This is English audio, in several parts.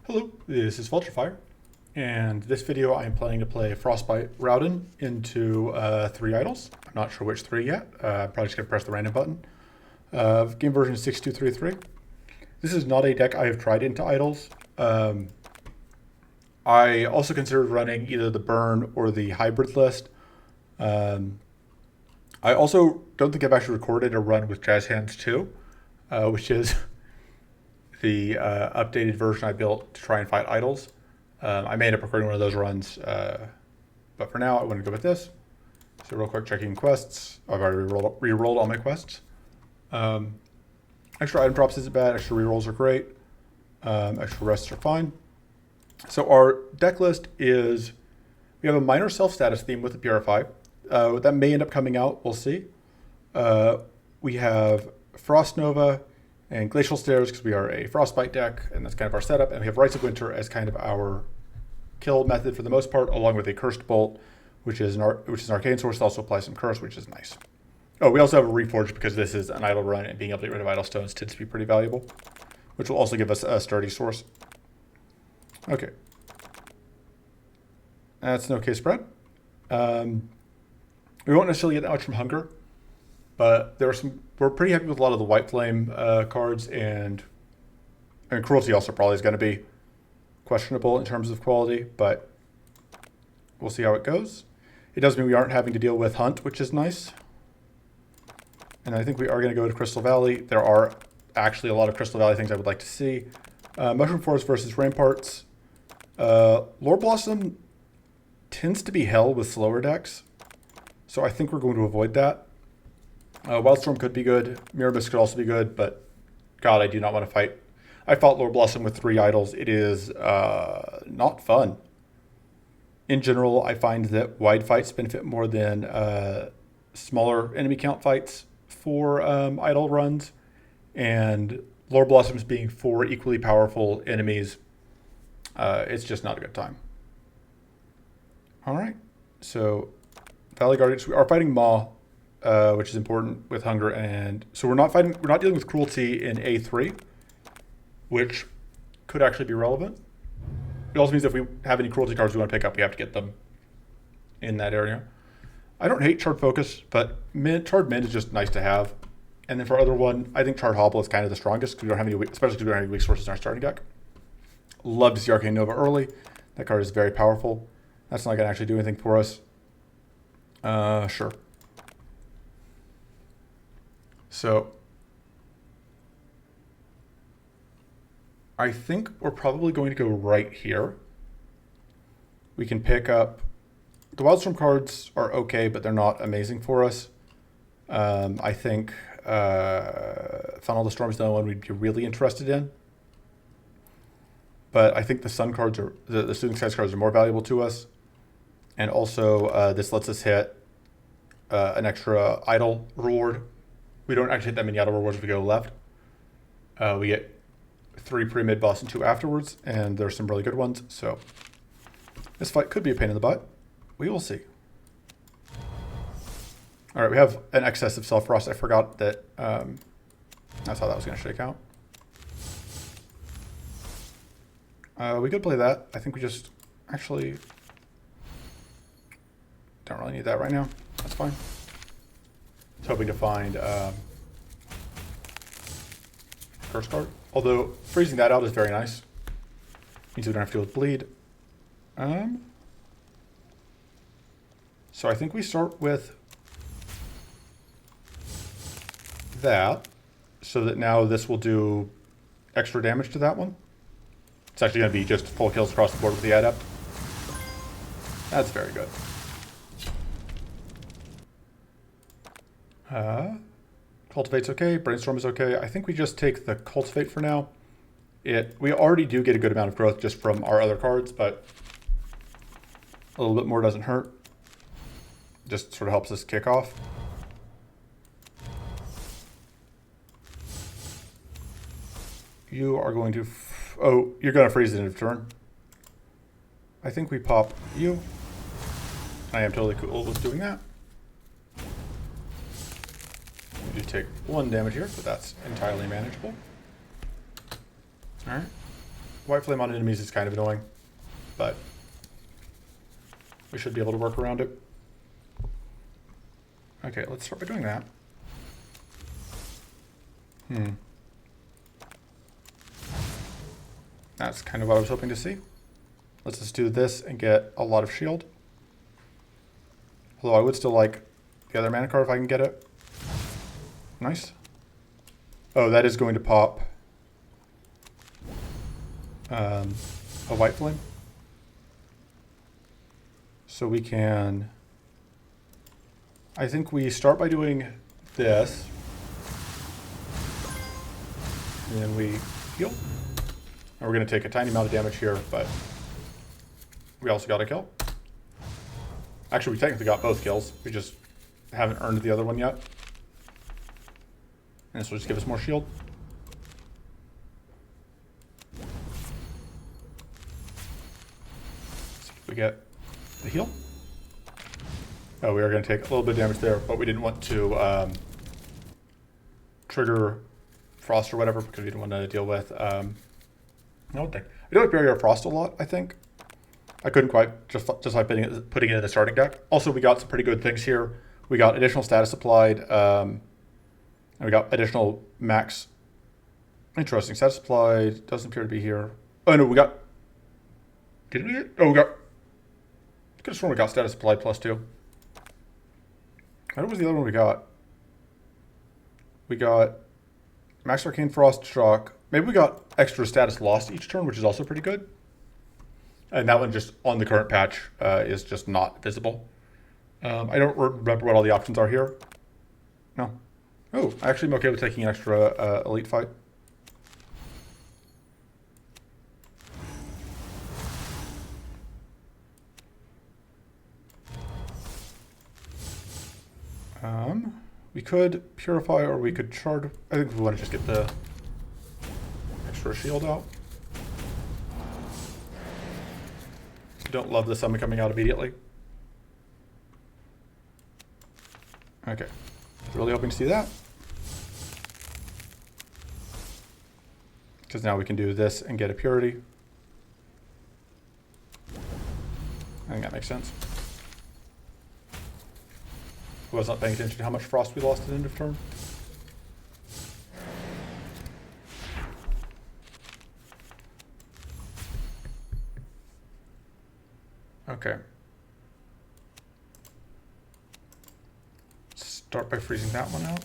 Hello, this is Vulturefire, and this video I'm planning to play Frostbite Raodan into 3 idols. I'm not sure which 3 yet. I'm probably just going to press the random button. Game version 6233. This is not a deck I have tried into idols. I also considered running either the burn or the hybrid list. I also don't think I've actually recorded a run with Jazz Hands 2, which is the updated version I built to try and fight idols. I may end up recording one of those runs, but for now I want to go with this. So real quick, checking quests. I've already re-rolled all my quests. Extra item drops isn't bad, extra rerolls are great, extra rests are fine. So our deck list is, we have a minor self-status theme with the Purify. That may end up coming out, we'll see. We have Frost Nova and Glacial Stairs because we are a Frostbite deck, and that's kind of our setup. And we have Rites of Winter as kind of our kill method for the most part, along with a Cursed Bolt, which is an arcane source that also applies some curse, which is nice. Oh, we also have a Reforged because this is an idle run, and being able to get rid of idle stones tends to be pretty valuable, which will also give us a sturdy source. Okay. That's an okay spread. We won't necessarily get that much from Hunger, but we're pretty happy with a lot of the White Flame cards, and Cruelty also probably is going to be questionable in terms of quality, but we'll see how it goes. It does mean we aren't having to deal with Hunt, which is nice. And I think we are going to go to Crystal Valley. There are actually a lot of Crystal Valley things I would like to see. Mushroom Forest versus Ramparts. Lore Blossom tends to be hell with slower decks, so I think we're going to avoid that. Wildstorm could be good. Mirabus could also be good, but God, I do not want to fight. I fought Lore Blossom with 3 idols. It is not fun. In general, I find that wide fights benefit more than smaller enemy count fights for idol runs, and Lore Blossoms being 4 equally powerful enemies, it's just not a good time. All right, so Valley Guardians, we are fighting Maw, which is important with Hunger, and so we're not dealing with Cruelty in A3, which could actually be relevant. It also means if we have any Cruelty cards we want to pick up, we have to get them in that area. I don't hate Charred Focus, but Charred Mint is just nice to have. And then for other one, I think Charred Hobble is kind of the strongest because we don't have any, especially because we don't have any weak sources in our starting deck. Love to see Arcane Nova early. That card is very powerful. That's not going to actually do anything for us. Sure. So I think we're probably going to go right here. We can pick up, the Wildstorm cards are okay, but they're not amazing for us. I think Funnel the Storm is the only one we'd be really interested in. But I think the Sun cards are, the Soothing Skies cards are more valuable to us. And also this lets us hit an extra idle reward. We don't actually hit that many idle rewards if we go left. We get 3 pre-mid boss and 2 afterwards, and there's some really good ones. So this fight could be a pain in the butt. We will see. All right, we have an excess of Self-Frost. I forgot that that's how that was going to shake out. We could play that. I think we just actually don't really need that right now. That's fine. I was hoping to find Curse card. Although freezing that out is very nice. Means we don't have to deal with bleed. So I think we start with that, so that now this will do extra damage to that one. It's actually going to be just full kills across the board with the Adept. That's very good. Cultivate's okay, Brainstorm is okay. I think we just take the Cultivate for now. We already do get a good amount of growth just from our other cards, but a little bit more doesn't hurt. Just sort of helps us kick off. You are going to, you're going to freeze at the end of turn. I think we pop you. I am totally cool with doing that. We do take 1 damage here, but that's entirely manageable. All right. White flame on enemies is kind of annoying, but we should be able to work around it. Okay, let's start by doing that. That's kind of what I was hoping to see. Let's just do this and get a lot of shield. Although I would still like the other mana card if I can get it. Nice. Oh, that is going to pop a white flame. So we can... I think we start by doing this. And then we heal. And we're going to take a tiny amount of damage here, but we also got a kill. Actually, we technically got both kills. We just haven't earned the other one yet. And this will just give us more shield. So we get the heal. Oh, we are going to take a little bit of damage there, but we didn't want to trigger frost or whatever because we didn't want to deal with... no thing. I do like Barrier of Frost a lot, I think. I couldn't quite just like putting it in the starting deck. Also, we got some pretty good things here. We got additional status applied, and we got additional max. Interesting. Status applied doesn't appear to be here. Oh no, we got. Did we? Oh, we got. I could have sworn we got status applied +2. What was the other one we got? We got max arcane frost shock. Maybe we got extra status lost each turn, which is also pretty good. And that one just on the current patch is just not visible. I don't remember what all the options are here. No. Oh, actually I'm okay with taking an extra elite fight. We could purify or we could shard. I think we want to just get the extra shield out. Don't love the summon coming out immediately. Okay. Really hoping to see that. Because now we can do this and get a purity. I think that makes sense. I was not paying attention to how much frost we lost at the end of turn. Okay. Start by freezing that one out.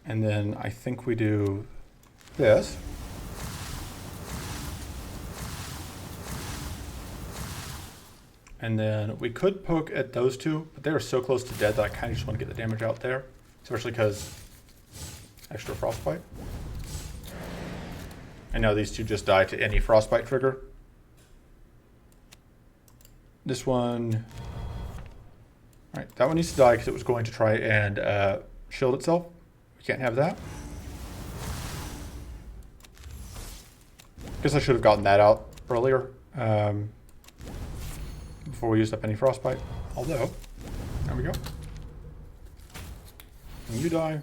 And then I think we do this. And then we could poke at those two, but they are so close to dead that I kind of just want to get the damage out there. Especially because extra Frostbite. I know these two just die to any Frostbite trigger. This one, all right, that one needs to die because it was going to try and shield itself. We can't have that. Guess I should have gotten that out earlier before we used up any Frostbite. Although, there we go. And you die.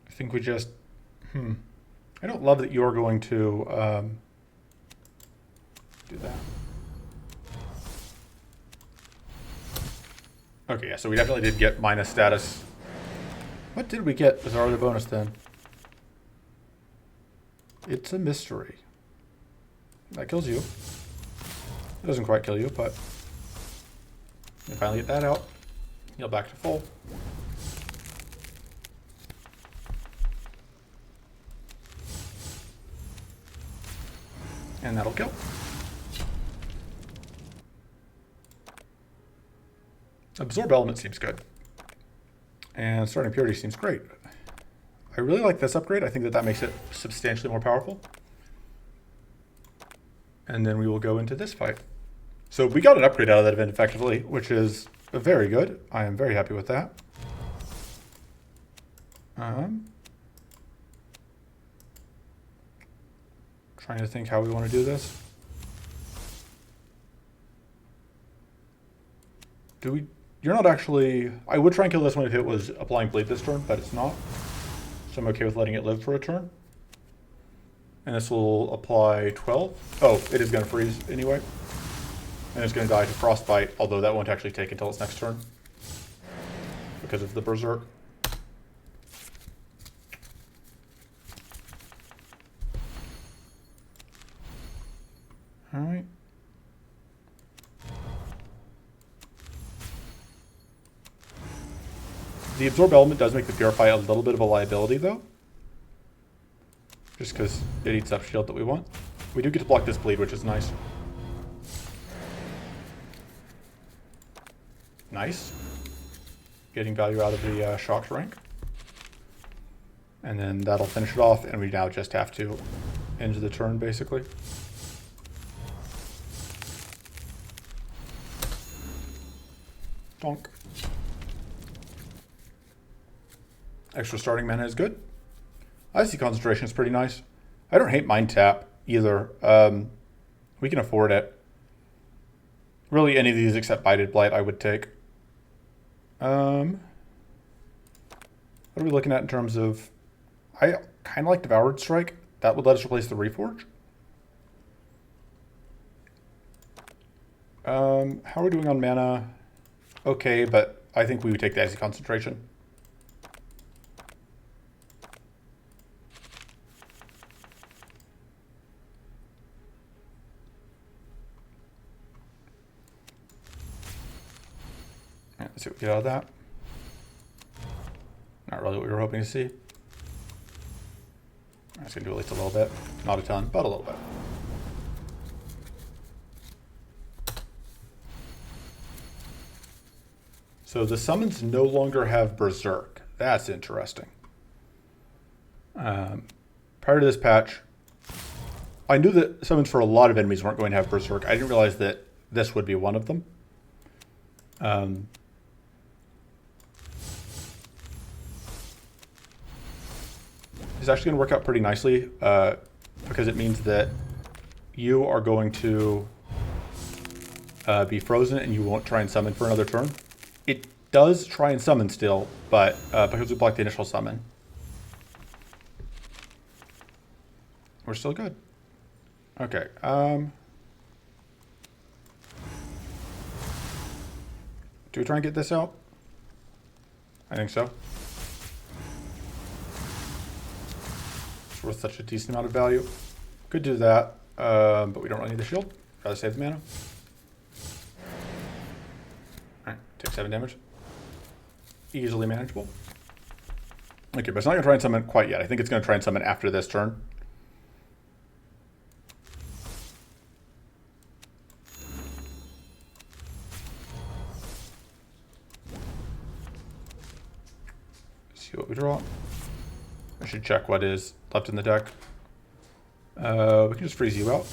I think we just, I don't love that you're going to do that. Okay, yeah, so we definitely did get minus status. What did we get as our other bonus then? It's a mystery. That kills you. It doesn't quite kill you, but you finally get that out. Heal back to full. And that'll kill. Absorb Element seems good. And Starting Purity seems great. I really like this upgrade. I think that makes it substantially more powerful. And then we will go into this fight. So we got an upgrade out of that event effectively, which is very good. I am very happy with that. Trying to think how we want to do this. Do we? You're not actually. I would try and kill this one if it was applying bleed this turn, but it's not. So I'm okay with letting it live for a turn. And this will apply 12. Oh, it is going to freeze anyway. And it's going to die to Frostbite, although that won't actually take until its next turn. Because of the Berserk. Alright. The Absorb element does make the Purify a little bit of a liability, though. Just because it eats up shield that we want. We do get to block this bleed, which is nice. Nice. Getting value out of the shocked rank. And then that'll finish it off, and we now just have to end the turn, basically. Donk. Extra starting mana is good. Icy Concentration is pretty nice. I don't hate Mind Tap either. We can afford it. Really, any of these except Bited Blight I would take. What are we looking at in terms of... I kind of like Devoured Strike. That would let us replace the Reforge. How are we doing on mana? Okay, but I think we would take the Icy Concentration. Let's see what we get out of that. Not really what we were hoping to see. I'm just going to do at least a little bit. Not a ton, but a little bit. So the summons no longer have Berserk. That's interesting. Prior to this patch, I knew that summons for a lot of enemies weren't going to have Berserk. I didn't realize that this would be one of them. It's actually going to work out pretty nicely because it means that you are going to be frozen and you won't try and summon for another turn. It does try and summon still, but because we blocked the initial summon, we're still good. Okay. Do we try and get this out? I think so. It's worth such a decent amount of value. Could do that, but we don't really need the shield. Rather save the mana. Alright, take 7 damage. Easily manageable. Okay, but it's not going to try and summon quite yet. I think it's going to try and summon after this turn. See what we draw. I should check what is left in the deck. We can just freeze you out.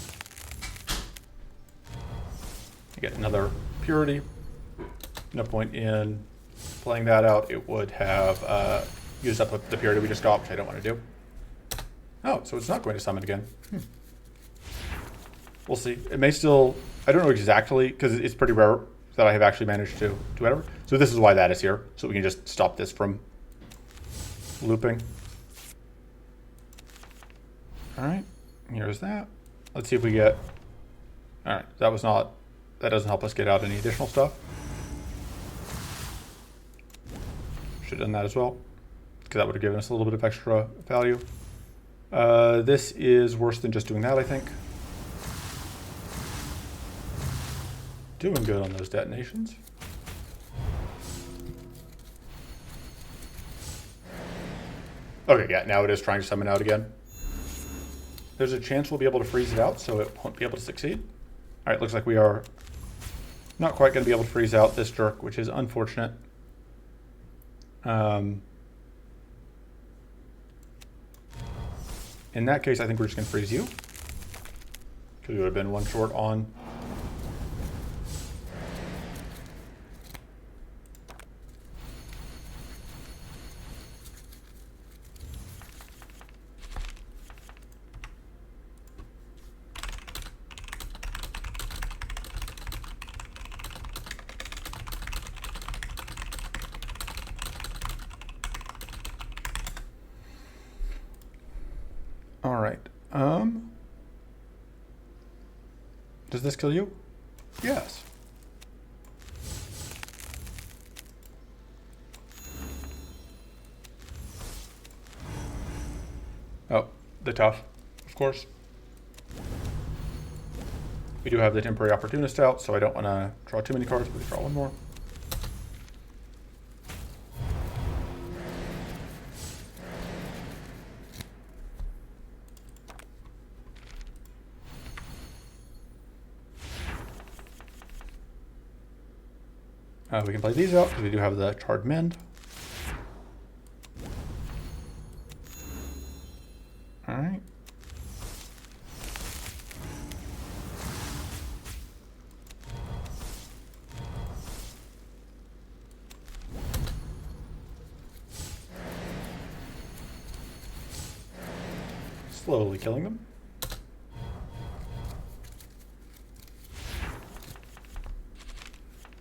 You get another Purity. No point in playing that out. It would have used up the Purity we just got, which I don't want to do. Oh, so it's not going to summon again. We'll see. It may still... I don't know exactly, because it's pretty rare that I have actually managed to do whatever. So this is why that is here, so we can just stop this from looping. Alright, here's that. Let's see if we get... Alright, that was not... That doesn't help us get out any additional stuff. Should have done that as well, because that would have given us a little bit of extra value. This is worse than just doing that, I think. Doing good on those detonations. Okay, yeah, now it is trying to summon out again. There's a chance we'll be able to freeze it out, so it won't be able to succeed. Alright, looks like we are not quite going to be able to freeze out this jerk, which is unfortunate. In that case, I think we're just going to freeze you. Because we would have been one short on... Does this kill you? Yes. Oh, the tough, of course. We do have the temporary opportunist out, so I don't want to draw too many cards, but we draw one more. We can play these out because we do have the charred mend. All right. Slowly killing them.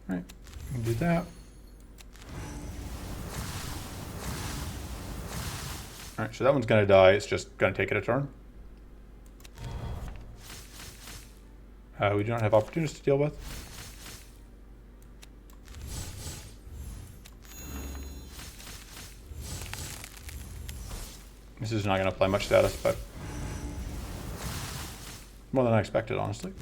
All right, we can do that. All right, so that one's going to die. It's just going to take it a turn. We do not have opportunities to deal with. This is not going to play much status, but more than I expected, honestly.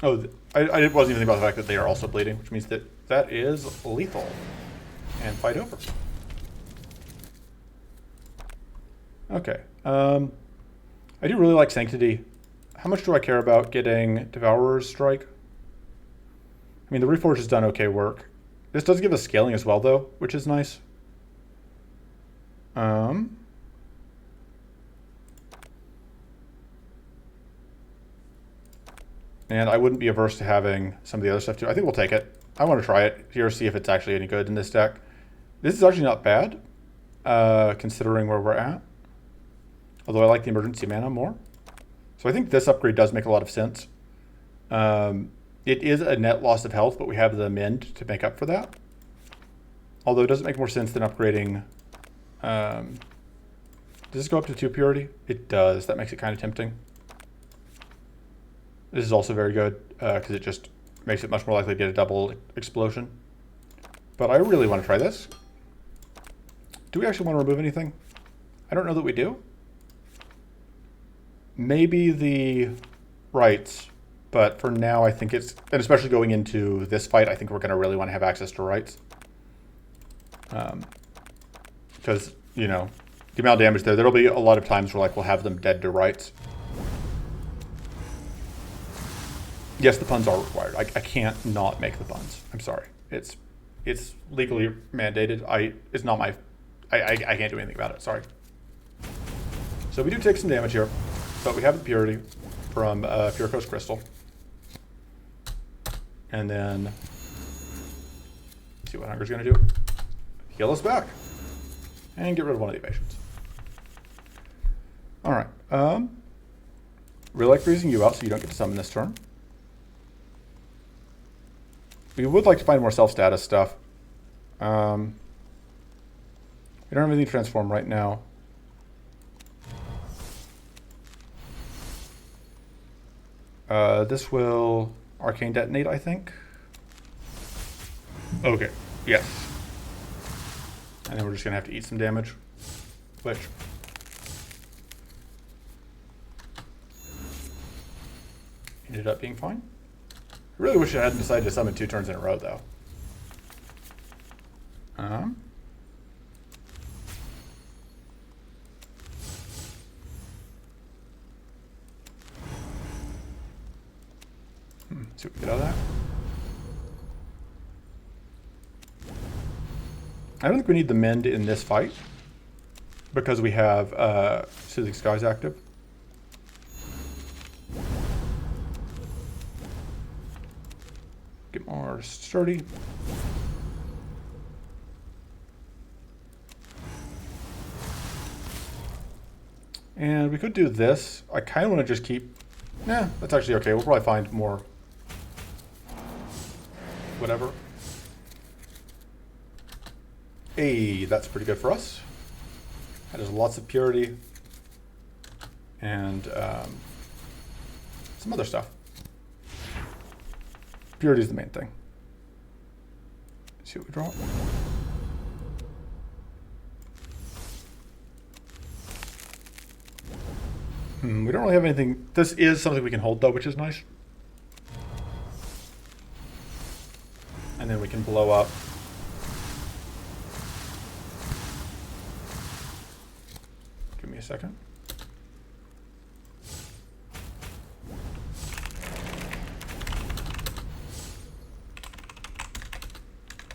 Oh, I wasn't even thinking about the fact that they are also bleeding, which means that that is lethal. And fight over. Okay. I do really like Sanctity. How much do I care about getting Devourer's Strike? I mean, the Reforge has done okay work. This does give us scaling as well, though, which is nice. And I wouldn't be averse to having some of the other stuff too. I think we'll take it. I want to try it here, see if it's actually any good in this deck. This is actually not bad, considering where we're at. Although I like the emergency mana more. So I think this upgrade does make a lot of sense. It is a net loss of health, but we have the mend to make up for that. Although it doesn't make more sense than upgrading. Does this go up to 2 purity? It does. That makes it kind of tempting. This is also very good because it just makes it much more likely to get a double explosion. But I really want to try this. Do we actually want to remove anything? I don't know that we do. Maybe the rights, but for now I think it's, and especially going into this fight, I think we're going to really want to have access to rights. Because, you know, the amount of damage there'll be a lot of times where like we'll have them dead to rights. Yes, the puns are required. I can't not make the puns. I'm sorry. It's legally mandated. It's not my, I can't do anything about it. Sorry. So we do take some damage here, but we have the purity from Pure Coast Crystal. And then, let's see what Hunger's going to do. Heal us back. And get rid of one of the evasions. All right. Really like freezing you out so you don't get to summon this turn. We would like to find more self-status stuff. We don't have anything to transform right now. This will Arcane Detonate, I think. Okay, yes. And then we're just going to have to eat some damage, which ended up being fine. I really wish I hadn't decided to summon 2 turns in a row, though. See what we get out of that. I don't think we need the mend in this fight because we have Soothing Skies active. Get more sturdy. And we could do this. I kind of want to just keep... Nah, that's actually okay. We'll probably find more... whatever. Hey, that's pretty good for us. That is lots of purity and some other stuff. Purity is the main thing. Let's see what we draw. We don't really have anything. This is something we can hold though, which is nice. And then we can blow up. Give me a second.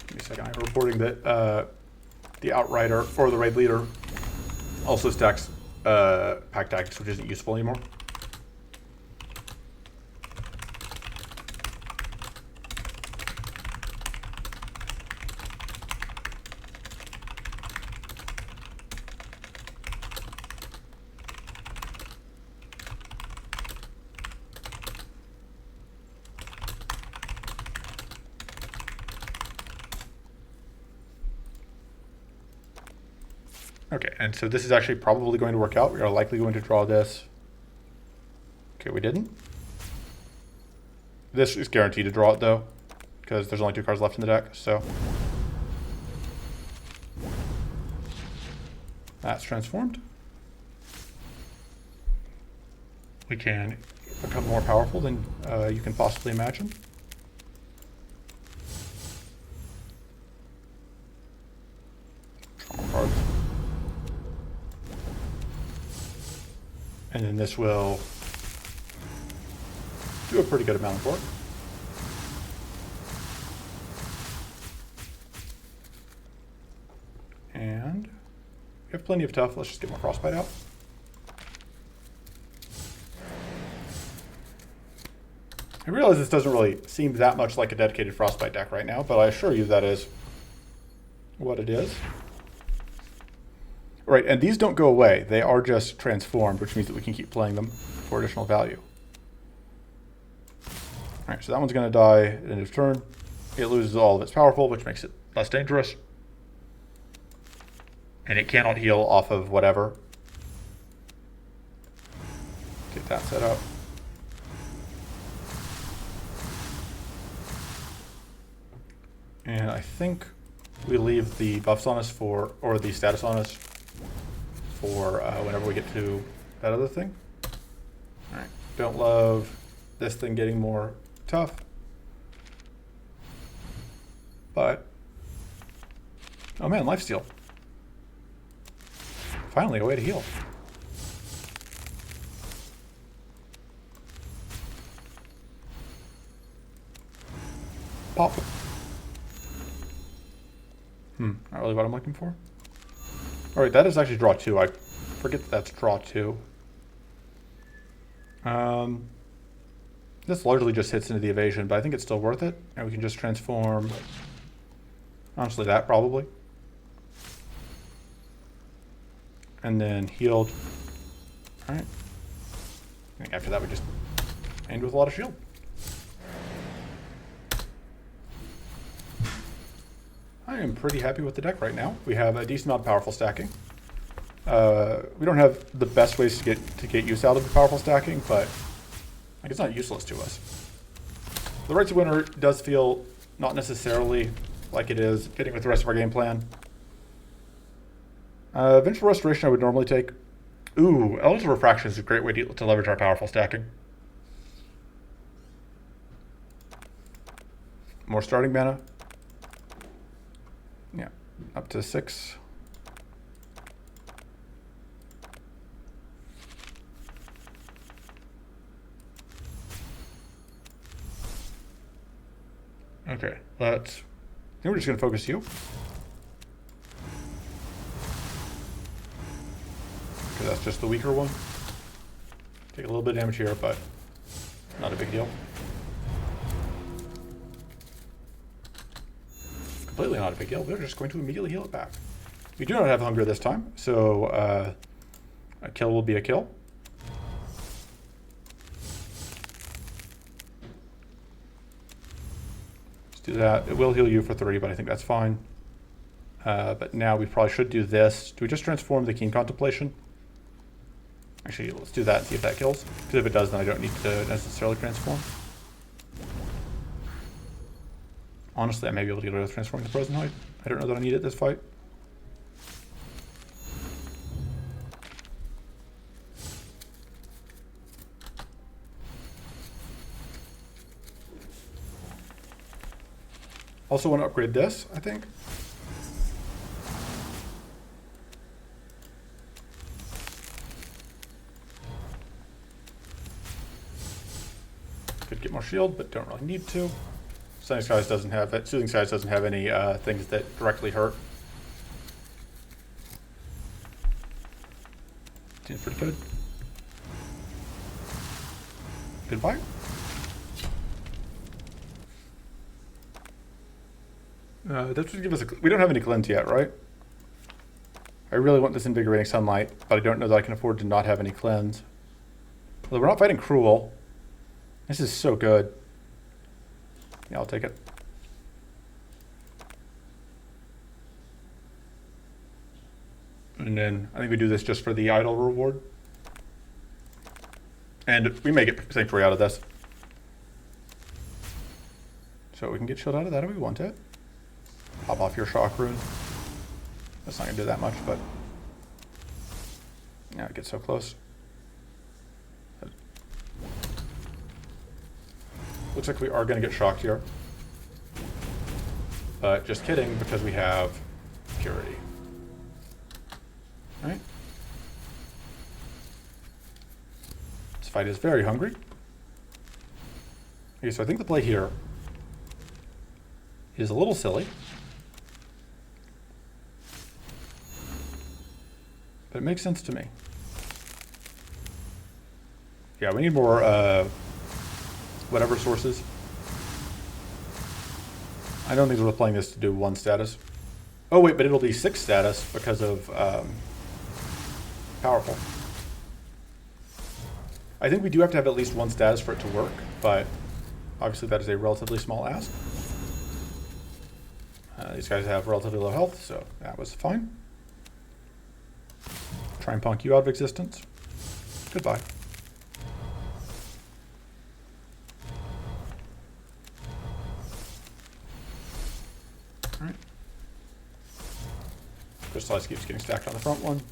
Give me a second. I'm reporting that the Outrider or the Raid Leader also stacks pack tactics, which isn't useful anymore. Okay, and so this is actually probably going to work out. We are likely going to draw this. Okay, we didn't. This is guaranteed to draw it though, because there's only 2 cards left in the deck, so. That's transformed. We can become more powerful than you can possibly imagine. Draw cards. And then this will do a pretty good amount of work. And we have plenty of tough. Let's just get more Frostbite out. I realize this doesn't really seem that much like a dedicated Frostbite deck right now, but I assure you that is what it is. Right, and these don't go away. They are just transformed, which means that we can keep playing them for additional value. All right, so that one's going to die at the end of turn. It loses all of its powerful, which makes it less dangerous. And it cannot heal off of whatever. Get that set up. And I think we leave the buffs on us for, or the status on us for whenever we get to that other thing. All right, don't love this thing getting more tough, but oh man, lifesteal. Finally, a way to heal. Pop. Not really what I'm looking for. All right, that is actually draw 2. I forget that that's draw 2. This largely just hits into the evasion, but I think it's still worth it. And we can just transform, honestly, that probably. And then healed. All right. I think after that we just end with a lot of shield. I am pretty happy with the deck right now. We have a decent amount of powerful stacking. We don't have the best ways to get use out of the powerful stacking, but like, it's not useless to us. The Rights of Winter does feel not necessarily like it is fitting with the rest of our game plan. Vengeful Restoration I would normally take. Ooh, Elemental Refraction is a great way to leverage our powerful stacking. More starting mana. Yeah, up to 6. Okay, I think we're just going to focus you. Because that's just the weaker one. Take a little bit of damage here, but not a big deal. Completely not a big deal. We're just going to immediately heal it back. We do not have hunger this time, so a kill will be a kill. Let's do that. It will heal you for 3, but I think that's fine. But now we probably should do this. Do we just transform the Keen Contemplation? Actually, let's do that and see if that kills. Because if it does, then I don't need to necessarily transform. Honestly, I may be able to get away with transforming the Frozen Height. I don't know that I need it this fight. Also want to upgrade this, I think. Could get more shield, but don't really need to. Soothing Skies doesn't have it. Soothing Skies doesn't have any things that directly hurt. Seems pretty good. Goodbye. This would give us we don't have any cleanse yet, right? I really want this Invigorating Sunlight, but I don't know that I can afford to not have any cleanse. Although we're not fighting Cruel. This is so good. Yeah, I'll take it. And then I think we do this just for the idol reward. And we may get Sanctuary out of this. So we can get shield out of that if we want it. Pop off your Shock Rune. That's not going to do that much, but... yeah, it gets so close. Looks like we are going to get shocked here. But just kidding, because we have Purity. Alright. This fight is very hungry. Okay, so I think the play here is a little silly. But it makes sense to me. Yeah, we need more whatever sources. I don't think we're playing this to do 1 status. Oh wait, but it'll be 6 status because of powerful. I think we do have to have at least 1 status for it to work, but obviously that is a relatively small ask. These guys have relatively low health, so that was fine. Try and punk you out of existence. Goodbye. Alright. Crystallize keeps getting stacked on the front one.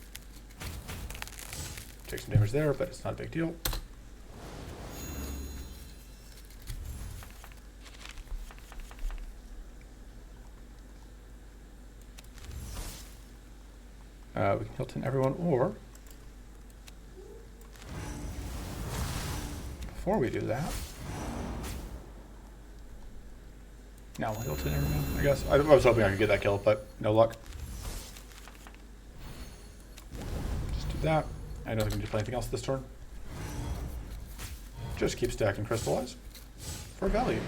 Take some damage there, but it's not a big deal. We can Hilton everyone, or before we do that, now we'll Hilton everyone, I guess. I was hoping I could get that kill, but no luck. Just do that. I don't think we need to play anything else this turn. Just keep stacking Crystallize for value.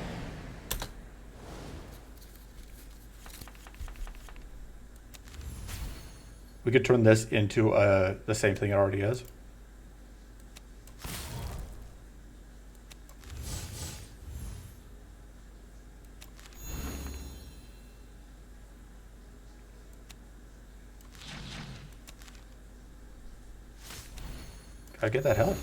We could turn this into the same thing it already is. Gotta get that health.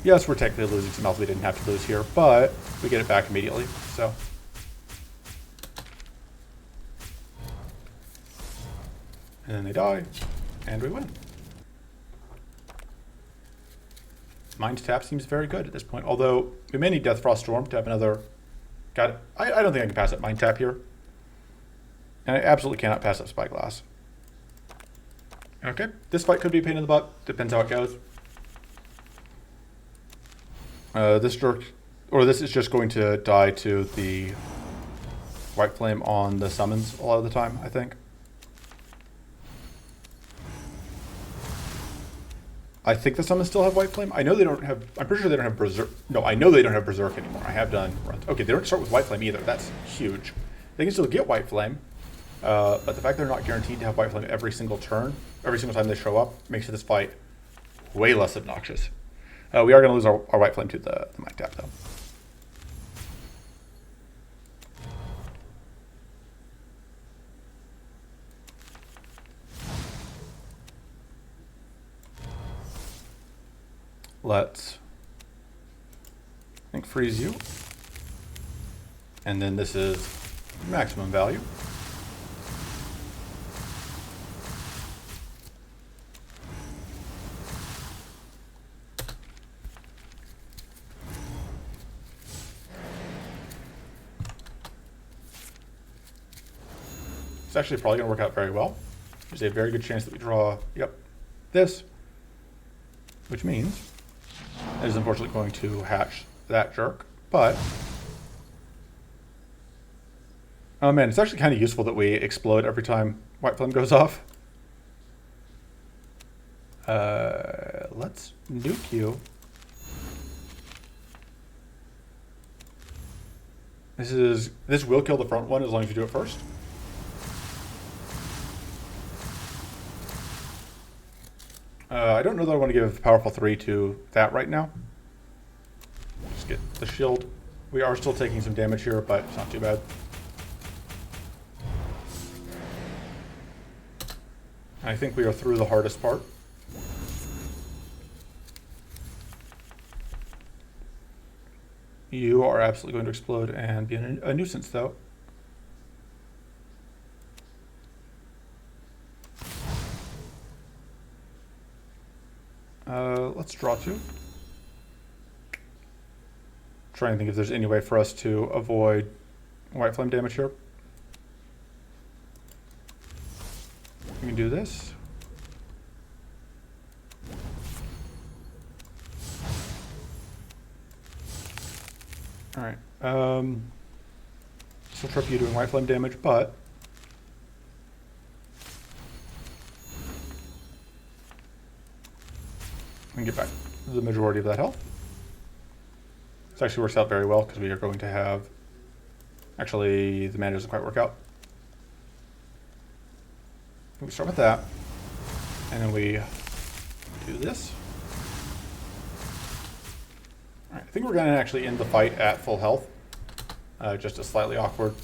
Yes, we're technically losing some health we didn't have to lose here, but we get it back immediately, so. And then they die, and we win. Mind Tap seems very good at this point, although we may need Deathfrost Storm to have another... Got it. I don't think I can pass up Mind Tap here. And I absolutely cannot pass up Spyglass. Okay, this fight could be a pain in the butt. Depends how it goes. This is just going to die to the White Flame on the summons a lot of the time, I think. I think the summons still have White Flame. I know they don't have... I'm pretty sure they don't have Berserk. No, I know they don't have Berserk anymore. I have done runs. Okay, they don't start with White Flame either. That's huge. They can still get White Flame. But the fact they're not guaranteed to have White Flame every single turn, every single time they show up, makes this fight way less obnoxious. We are going to lose our White Flame to the Mind Tap, though. let's, I think, freeze you. And then this is maximum value. It's actually probably going to work out very well. There's a very good chance that we draw, this, which means it is unfortunately going to hatch that jerk, but oh man, it's actually kind of useful that we explode every time white flame goes off. Let's nuke you. This will kill the front one as long as you do it first. I don't know that I want to give powerful 3 to that right now. Just get the shield. We are still taking some damage here, but it's not too bad. I think we are through the hardest part. You are absolutely going to explode and be a nuisance, though. Let's draw 2. Try and think if there's any way for us to avoid white flame damage here. We can do this. All right. Still trip you doing white flame damage, but we can get back the majority of that health. This actually works out very well because we are going to have, actually the mana doesn't quite work out. We start with that, and then we do this. All right, I think we're going to actually end the fight at full health. Just a slightly awkward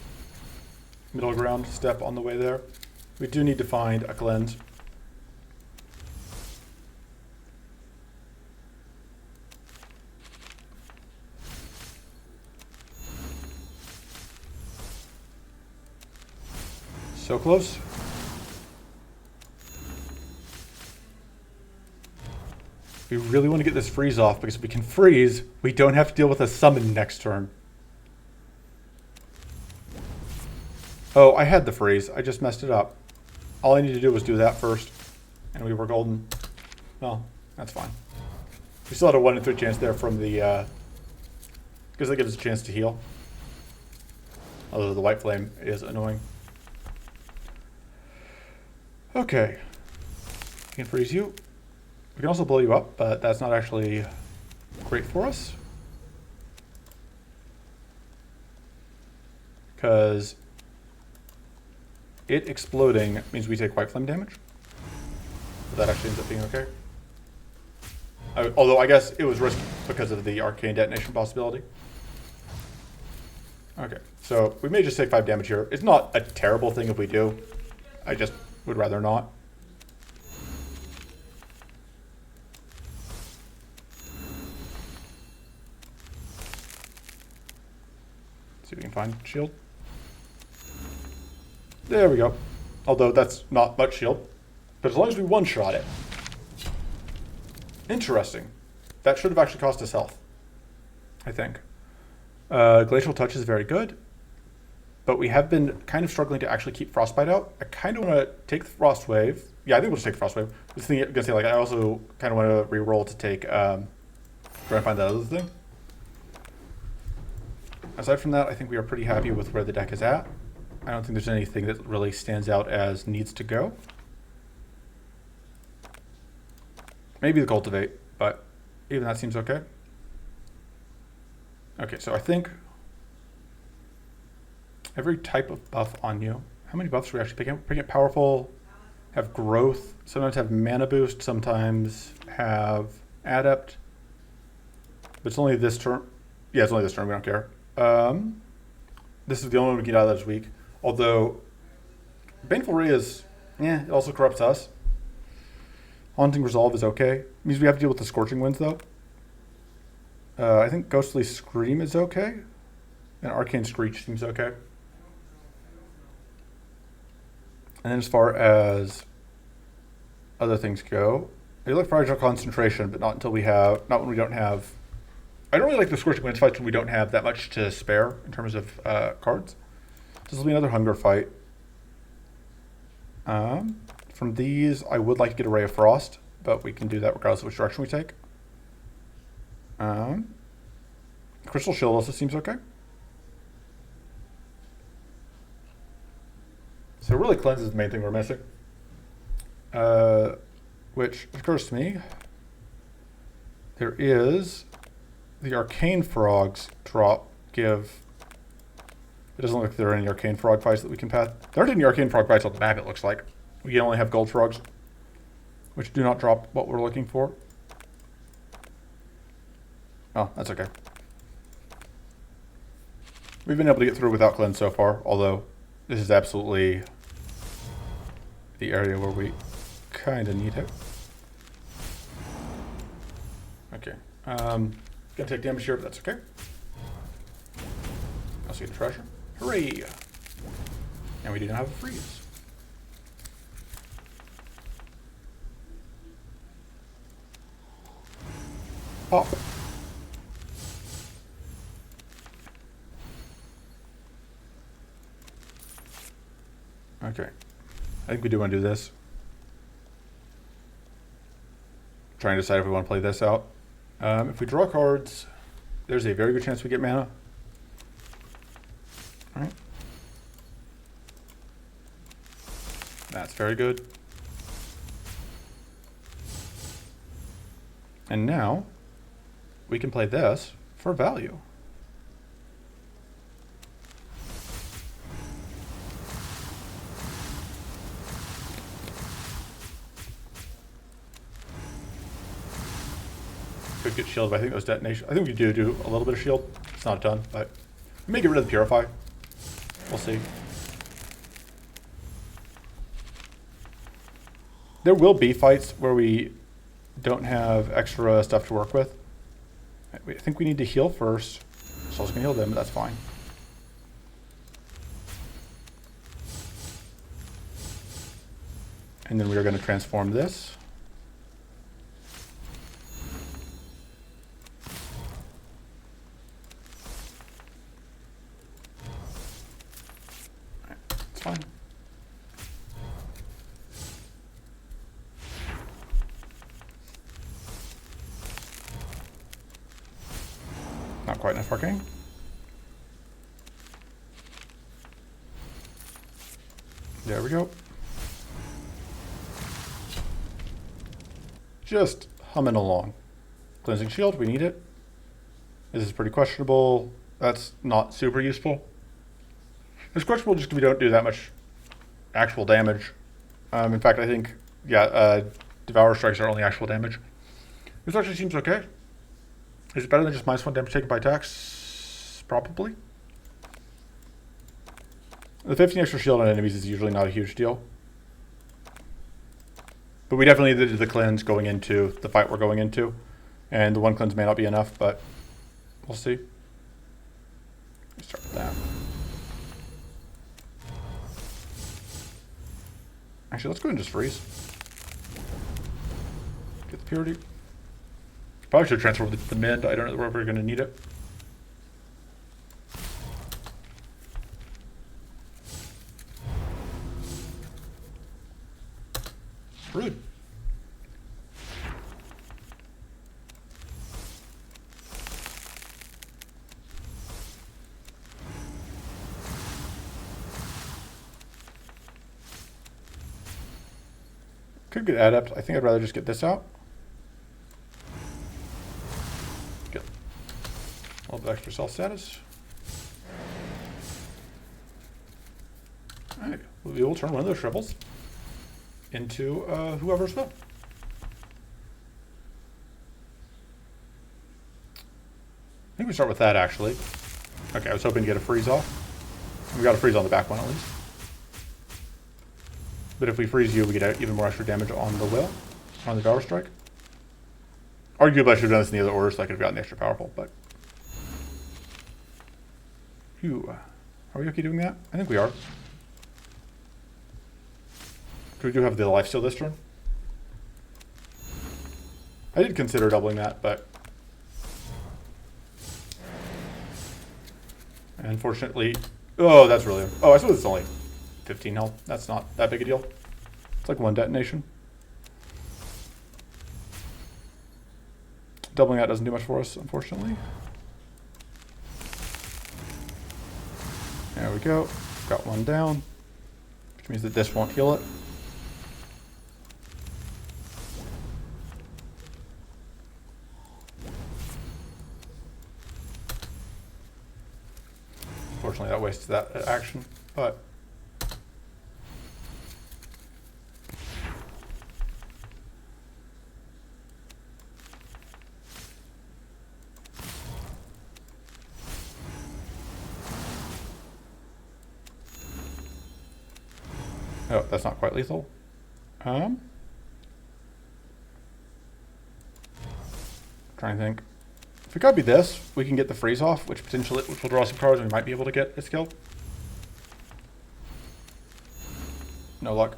middle ground step on the way there. We do need to find a cleanse. So close. We really want to get this freeze off because if we can freeze, we don't have to deal with a summon next turn. Oh, I had the freeze. I just messed it up. All I need to do was do that first, and we were golden. Well, that's fine. We still had a 1 in 3 chance there from the, because that gives us a chance to heal. Although the white flame is annoying. Okay. We can freeze you. We can also blow you up, but that's not actually great for us. Because it exploding means we take white flame damage. But that actually ends up being okay. Although I guess it was risky because of the arcane detonation possibility. Okay, so we may just take 5 damage here. It's not a terrible thing if we do. I just would rather not. See if we can find shield. There we go. Although that's not much shield. But as long as we one-shot it. Interesting. That should have actually cost us health, I think. Glacial Touch is very good. But we have been kind of struggling to actually keep Frostbite out. I kind of want to take the Frost Wave. Yeah, I think we'll just take the Frost Wave. I was thinking, gonna say, like, I also kind of want to re-roll to take, try and find that other thing. Aside from that, I think we are pretty happy with where the deck is at. I don't think there's anything that really stands out as needs to go. Maybe the Cultivate, but even that seems okay. Okay, so I think every type of buff on you. How many buffs are we actually picking? Picking Powerful, have Growth, sometimes have Mana Boost, sometimes have Adept. But it's only this turn. Yeah, it's only this turn, we don't care. This is the only one we get out of this week. Although, Baneful Ray is, it also corrupts us. Haunting Resolve is okay. It means we have to deal with the Scorching Winds, though. I think Ghostly Scream is okay. And Arcane Screech seems okay. And then as far as other things go, I like Fragile Concentration, but not when we don't have. I don't really like the Scorching Winds fights when we don't have that much to spare in terms of cards. This will be another Hunger fight. From these, I would like to get a Ray of Frost, but we can do that regardless of which direction we take. Crystal Shield also seems okay. So really Cleanse is the main thing we're missing. Which occurs to me, there is the Arcane Frogs drop give. It doesn't look like there are any Arcane Frog fights that we can path. There aren't any Arcane Frog fights on the map, it looks like. We only have Gold Frogs, which do not drop what we're looking for. Oh, that's okay. We've been able to get through without Cleanse so far, although this is absolutely the area where we kind of need it. Okay. Gonna take damage here, but that's okay. Also get a treasure. Hooray! And we didn't have a freeze. Pop. Okay. I think we do want to do this. Trying to decide if we want to play this out. If we draw cards, there's a very good chance we get mana. All right. That's very good. And now we can play this for value. Could get shield, but I think those detonation. I think we do a little bit of shield. It's not a ton, but we may get rid of the Purify. We'll see. There will be fights where we don't have extra stuff to work with. I think we need to heal first. So I was going to heal them, but that's fine. And then we are going to transform this. It's fine. Not quite enough arcane. There we go. Just humming along. Cleansing shield, we need it. This is pretty questionable. That's not super useful. It's questionable just because we don't do that much actual damage. In fact, I think, yeah, Devour Strikes are only actual damage. This actually seems okay. Is it better than just -1 damage taken by attacks? Probably. The 15 extra shield on enemies is usually not a huge deal. But we definitely did the cleanse going into the fight we're going into. And the one cleanse may not be enough, but we'll see. Let's start with that. Actually, let's go ahead and just freeze. Get the purity. Probably should transfer to the mid. I don't know where we're going to need it. Rude. Could get adept. I think I'd rather just get this out. Get a little bit extra self status. Alright, we will turn one of those shrivels into whoever's will. I think we start with that actually. Okay, I was hoping to get a freeze off. We got a freeze on the back one at least. But if we freeze you, we get even more extra damage on the will, on the Devour Strike. Arguably, I should have done this in the other order so I could have gotten extra powerful, but... Phew. Are we okay doing that? I think we are. We do have the lifesteal this turn. I did consider doubling that, but... Unfortunately... Oh, that's really... Oh, I suppose it's only 15 health. That's not that big a deal. It's like one detonation. Doubling that doesn't do much for us, unfortunately. There we go. Got one down, which means that this won't heal it. Unfortunately, that wastes that action, but... Oh, that's not quite lethal. Trying to think. If we copy this, we can get the freeze off, which will draw some cards and we might be able to get his kill. No luck.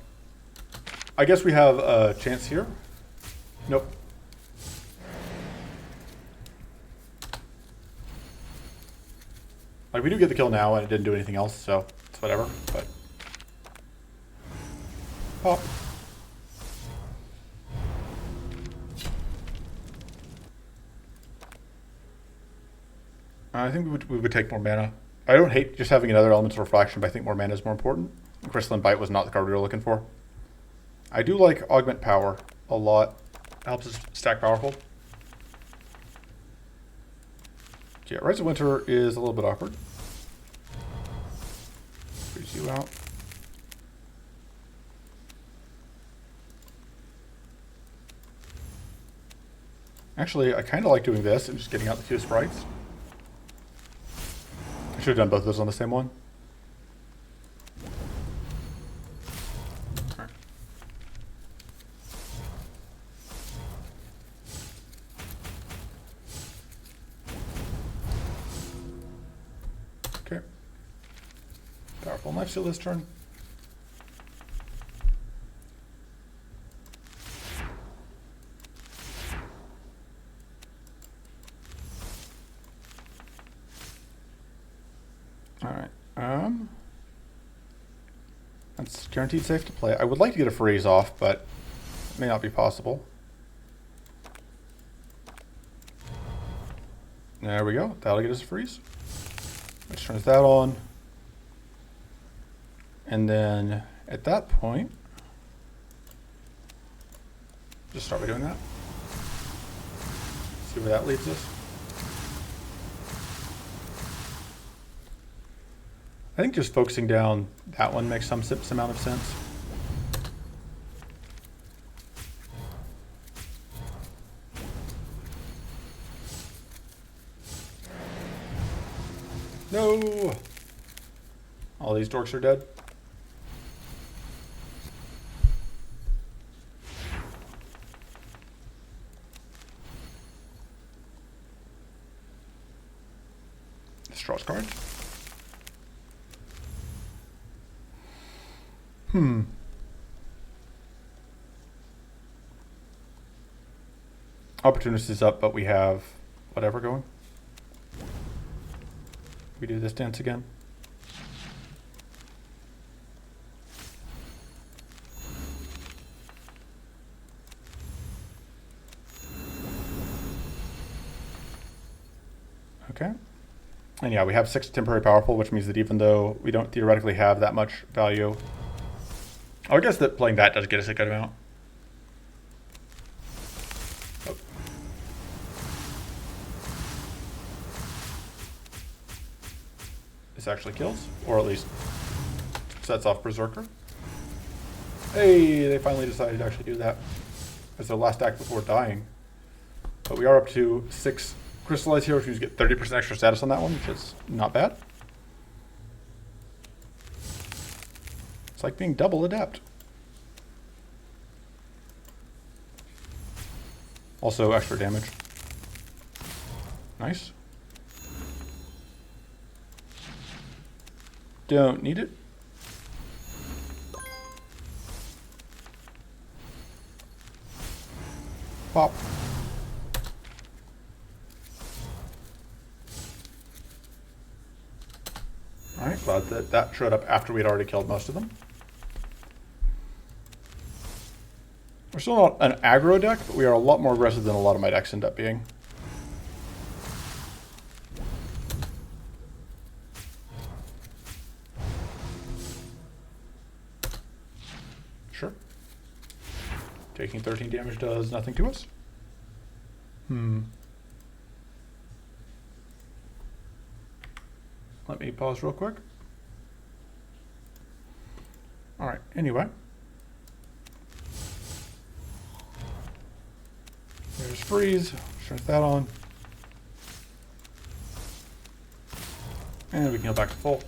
I guess we have a chance here. Nope. Like, we do get the kill now and it didn't do anything else, so it's whatever, but... Pop. I think we would take more mana. I don't hate just having another Elemental Refraction, but I think more mana is more important. Crystalline Bite was not the card we were looking for. I do like Augment Power a lot. It helps us stack powerful. Yeah, Rise of Winter is a little bit awkward. Freeze you out. Actually, I kind of like doing this and just getting out the two sprites. I should have done both of those on the same one. Right. Okay. Powerful Knife Seal this turn. That's guaranteed safe to play. I would like to get a freeze off, but it may not be possible. There we go. That'll get us a freeze. Which turns that on. And then at that point, just start by doing that. See where that leads us. I think just focusing down that one makes some amount of sense. No! All these dorks are dead. Straws card. Opportunist is up, but we have whatever going. We do this dance again. Okay. And yeah, we have 6 temporary powerful, which means that even though we don't theoretically have that much value, I guess that playing that does get us a good amount. Oh. This actually kills, or at least sets off Berserker. Hey, they finally decided to actually do that as their last act before dying. But we are up to 6 crystallize here, which means we get 30% extra status on that one, which is not bad. It's like being double adept. Also extra damage. Nice. Don't need it. Pop. Alright, glad that that showed up after we'd already killed most of them. We're still not an aggro deck, but we are a lot more aggressive than a lot of my decks end up being. Sure. Taking 13 damage does nothing to us. Let me pause real quick. Alright, anyway. There's freeze. Shut that on. And we can heal back to full.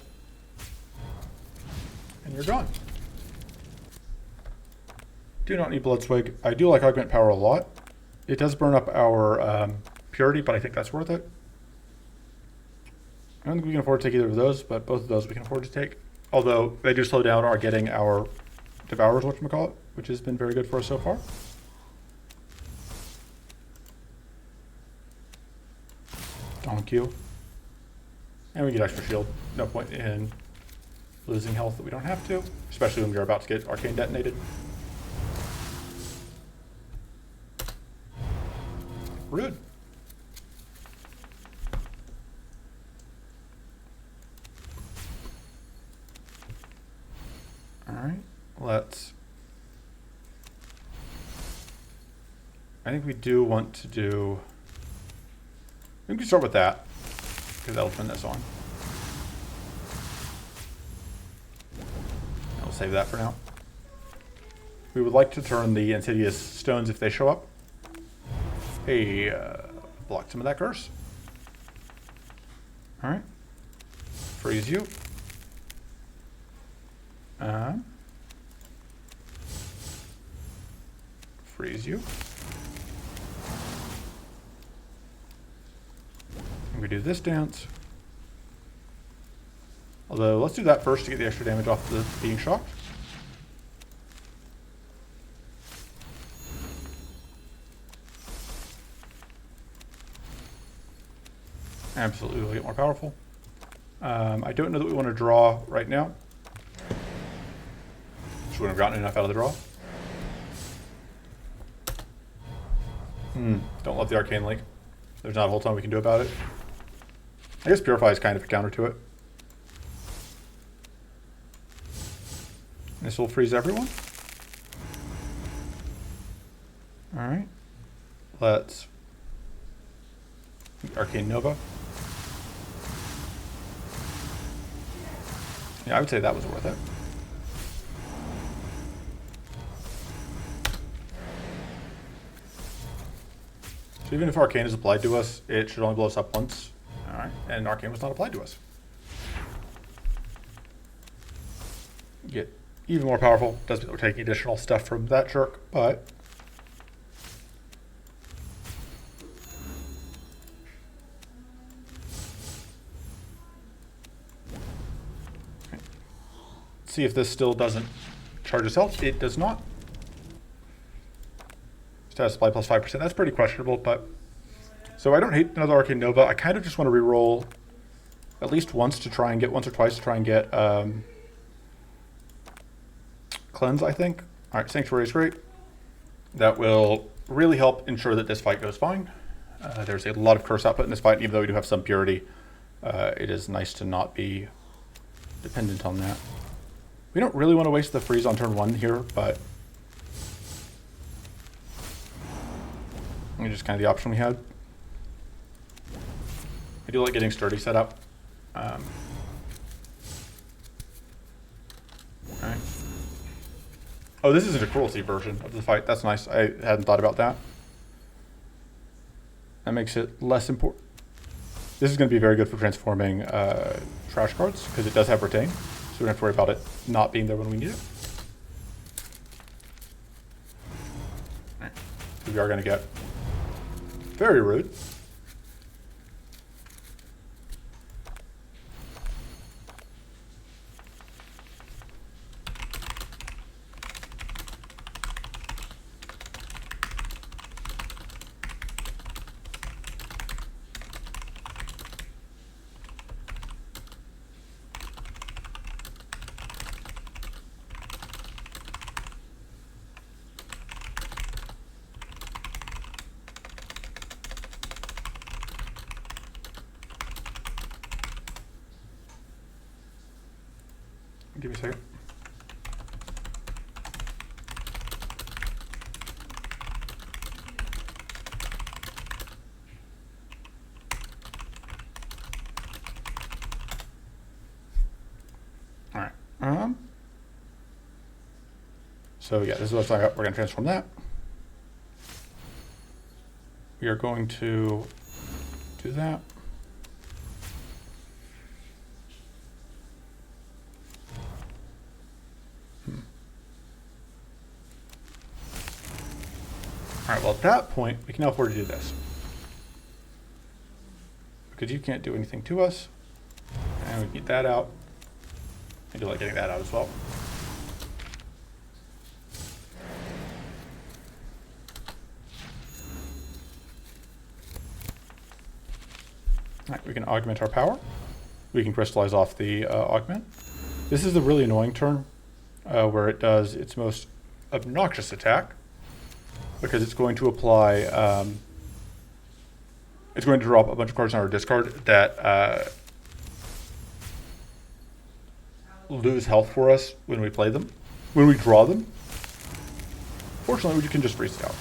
And you're gone. Do not need Blood Swig. I do like Augment Power a lot. It does burn up our Purity, but I think that's worth it. I don't think we can afford to take either of those, but both of those we can afford to take. Although they do slow down our getting our Devourers, whatchamacallit, which has been very good for us so far. Thank you. And we get extra shield. No point in losing health that we don't have to, especially when we're about to get Arcane detonated. Rude. Alright, let's... I think we do want to do... We can start with that, because that'll turn this on. I'll save that for now. We would like to turn the Insidious Stones if they show up. Hey, block some of that curse. Alright. Freeze you. Freeze you. And we do this dance. Although, let's do that first to get the extra damage off the being shocked. Absolutely, we'll get more powerful. I don't know that we want to draw right now. Just wouldn't have gotten enough out of the draw. Don't love the Arcane Link. There's not a whole ton we can do about it. I guess Purify is kind of a counter to it. This will freeze everyone. Alright. Let's... Arcane Nova. Yeah, I would say that was worth it. So even if Arcane is applied to us, it should only blow us up once. Alright, and Arcane was not applied to us. Get even more powerful. Does mean we're taking additional stuff from that jerk, but... See if this still doesn't charge us health. It does not. Status supply plus 5%. That's pretty questionable, but... So I don't hate another Arcane Nova. I kind of just want to reroll at least once to try and get, once or twice to try and get Cleanse, I think. Alright, Sanctuary is great. That will really help ensure that this fight goes fine. There's a lot of curse output in this fight, even though we do have some purity. It is nice to not be dependent on that. We don't really want to waste the freeze on turn 1 here, but just kind of the option we had. I do like getting Sturdy set up. Alright. Oh, this isn't a cruelty version of the fight. That's nice. I hadn't thought about that. That makes it less important. This is going to be very good for transforming trash cards, because it does have retain. So we don't have to worry about it not being there when we need it. Right. We are going to get Very rude. Give me a second. All right. So yeah, this is what's we're going to transform that. We are going to do that. All right, well, at that point, we can now afford to do this. Because you can't do anything to us. And we get that out. I do like getting that out as well. All right, we can augment our power. We can crystallize off the augment. This is the really annoying turn where it does its most obnoxious attack. Because it's going to apply, it's going to drop a bunch of cards on our discard that lose health for us when we play them, when we draw them. Fortunately, we can just freeze it out.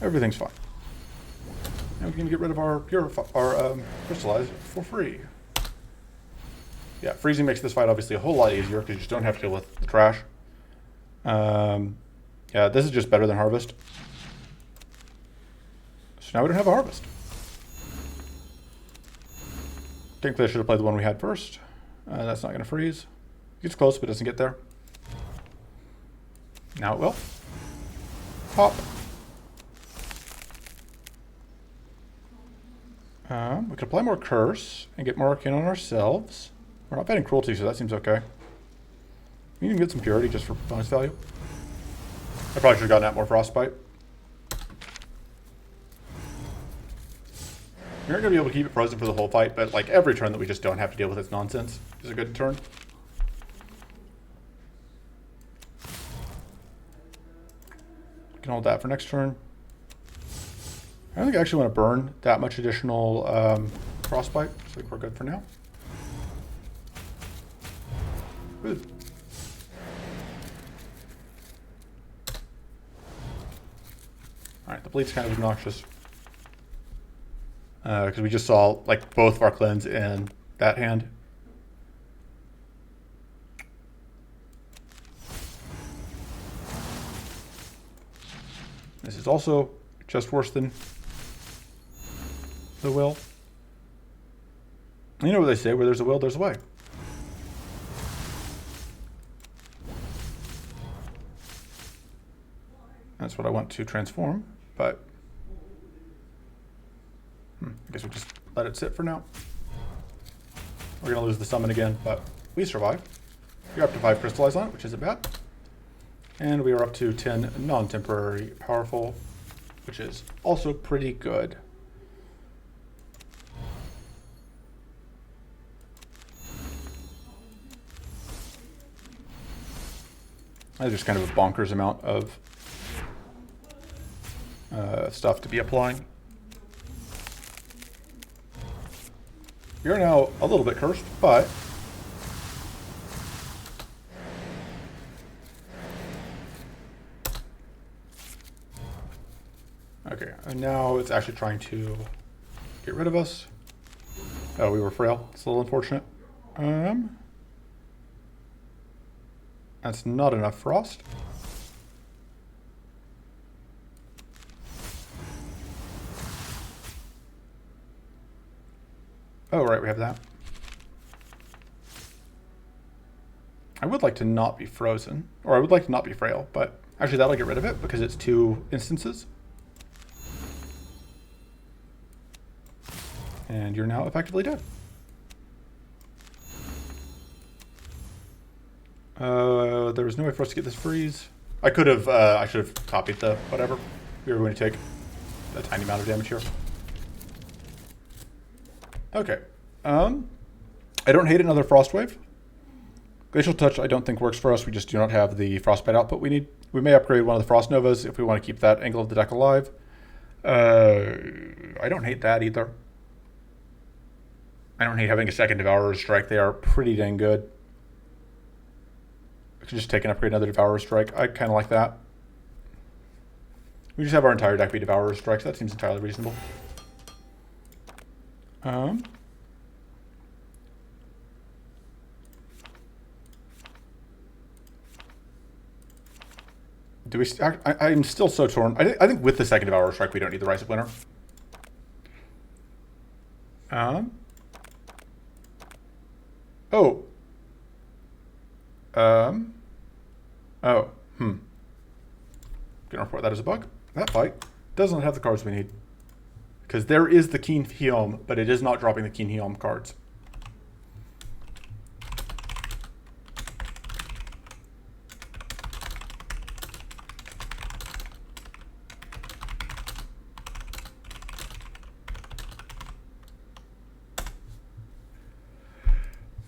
Everything's fine. And we can get rid of our crystallize for free. Yeah, freezing makes this fight obviously a whole lot easier because you just don't have to deal with the trash. Yeah, this is just better than Harvest. So now we don't have a Harvest. Technically, I should have played the one we had first. That's not going to freeze. It gets close, but doesn't get there. Now it will. Pop. We could apply more Curse and get more Arcane on ourselves. We're not betting Cruelty, so that seems okay. We can even get some Purity just for bonus value. I probably should have gotten out more Frostbite. You're not going to be able to keep it frozen for the whole fight, but like every turn that we just don't have to deal with its nonsense is a good turn. We can hold that for next turn. I don't think I actually want to burn that much additional Frostbite, so I think we're good for now. Good. Alright, the bleed's kind of obnoxious. Because we just saw like both of our cleanse in that hand. This is also just worse than the will. You know what they say, where there's a will, there's a way. That's what I want to transform, but I guess we just let it sit for now. We're going to lose the summon again, but we survive. We're up to 5 crystallize on it, which isn't bad. And we are up to 10 non-temporary powerful, which is also pretty good. That's just kind of a bonkers amount of stuff to be applying. You're now a little bit cursed, but okay, and now it's actually trying to get rid of us. Oh, we were frail. It's a little unfortunate. That's not enough frost. Oh, right, we have that. I would like to not be frozen, or I would like to not be frail, but actually that'll get rid of it because it's 2 instances. And you're now effectively dead. There was no way for us to get this freeze. I should have copied the whatever. We were going to take a tiny amount of damage here. Okay. I don't hate another Frost Wave. Glacial Touch I don't think works for us. We just do not have the Frostbite output we need. We may upgrade one of the Frost Novas if we want to keep that angle of the deck alive. I don't hate that either. I don't hate having a second Devourer Strike. They are pretty dang good. I could just take and upgrade another Devourer Strike. I kind of like that. We just have our entire deck be Devourer Strikes. That seems entirely reasonable. Do we? I'm still so torn. I think with the second Devourer Strike, we don't need the Rise of Winter. Oh. Gonna report that as a bug. That fight doesn't have the cards we need. Because there is the Keen Heom, but it is not dropping the Keen Heom cards.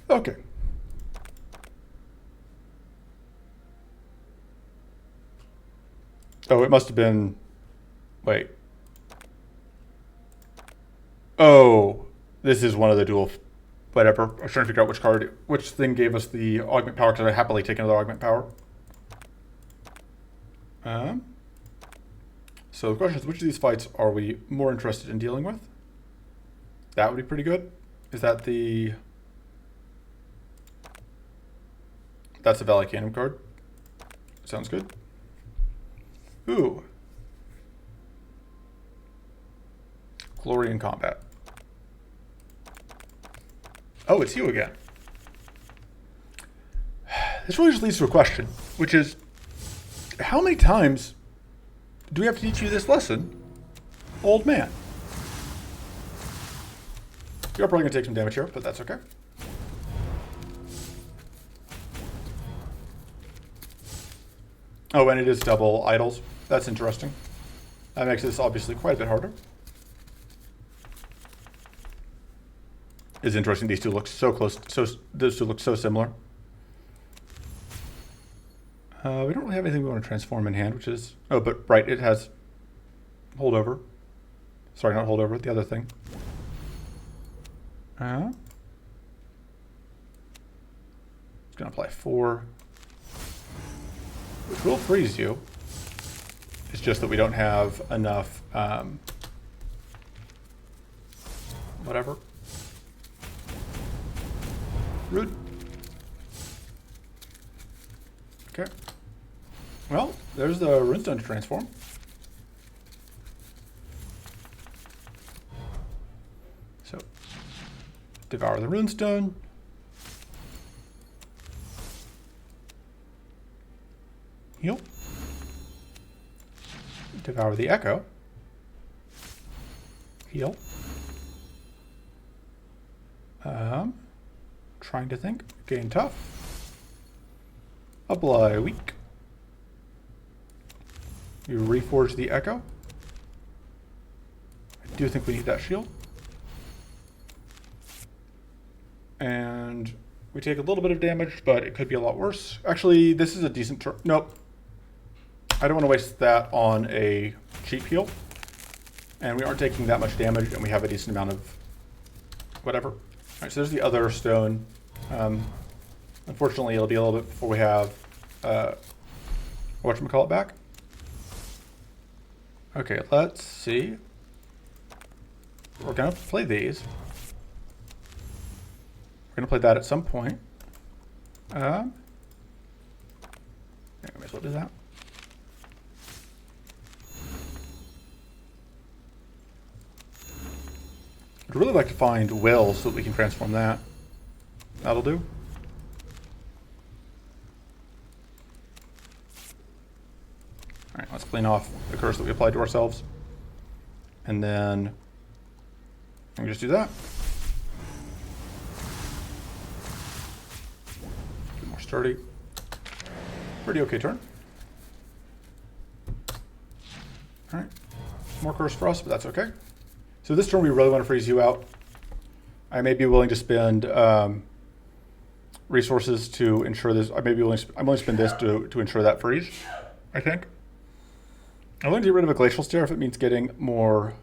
Okay. Oh, it must have been... Wait. Oh, this is one of the dual... Whatever. I was trying to figure out which thing gave us the augment power, because I happily take another augment power. So the question is, which of these fights are we more interested in dealing with? That would be pretty good. Is that the... That's a Valley Cannon card. Sounds good. Ooh. Glory in Combat. Oh, it's you again. This really just leads to a question, which is, how many times do we have to teach you this lesson, old man? You're probably going to take some damage here, but that's okay. Oh, and it is double idols. That's interesting. That makes this obviously quite a bit harder. It's interesting these two look so close, those two look so similar. We don't really have anything we want to transform in hand, which is... Oh, but right, it has holdover. Sorry, not holdover, the other thing. It's going to apply 4. Which will freeze you. It's just that we don't have enough, whatever. Rude. Okay. Well, there's the Runestone to transform. So, devour the Runestone. Heal. Devour the Echo. Heal. Trying to think. Gain tough. Apply weak. You reforge the Echo. I do think we need that shield. And we take a little bit of damage, but it could be a lot worse. Actually, this is a decent turn. Nope. I don't want to waste that on a cheap heal. And we aren't taking that much damage, and we have a decent amount of whatever. All right, so there's the other stone. Unfortunately, it'll be a little bit before we have whatchamacallit back. Okay, let's see. We're going to play these. We're going to play that at some point. Yeah, we may as well do that. I'd really like to find Will so that we can transform that. That'll do. Alright, let's clean off the curse that we applied to ourselves. And then And just do that. Get more sturdy. Pretty okay turn. Alright. More curse for us, but that's okay. So this turn we really want to freeze you out. I may be willing to spend resources to ensure this. I'm willing to spend this to ensure that freeze, I think. I'm willing to get rid of a glacial stare if it means getting more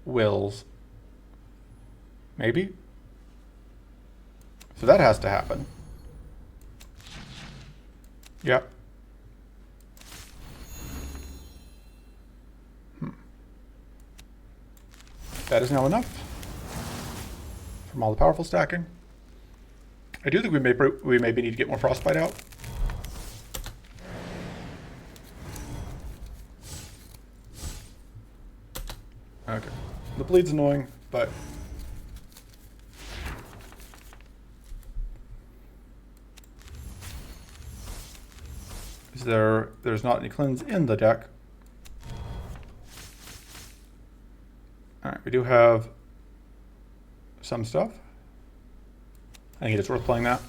wills. Maybe. So that has to happen. Yep. That is now enough from all the powerful stacking. I do think we maybe need to get more Frostbite out. Okay. The bleed's annoying, but there's not any cleanse in the deck. Alright, we do have some stuff. I think it's worth playing that,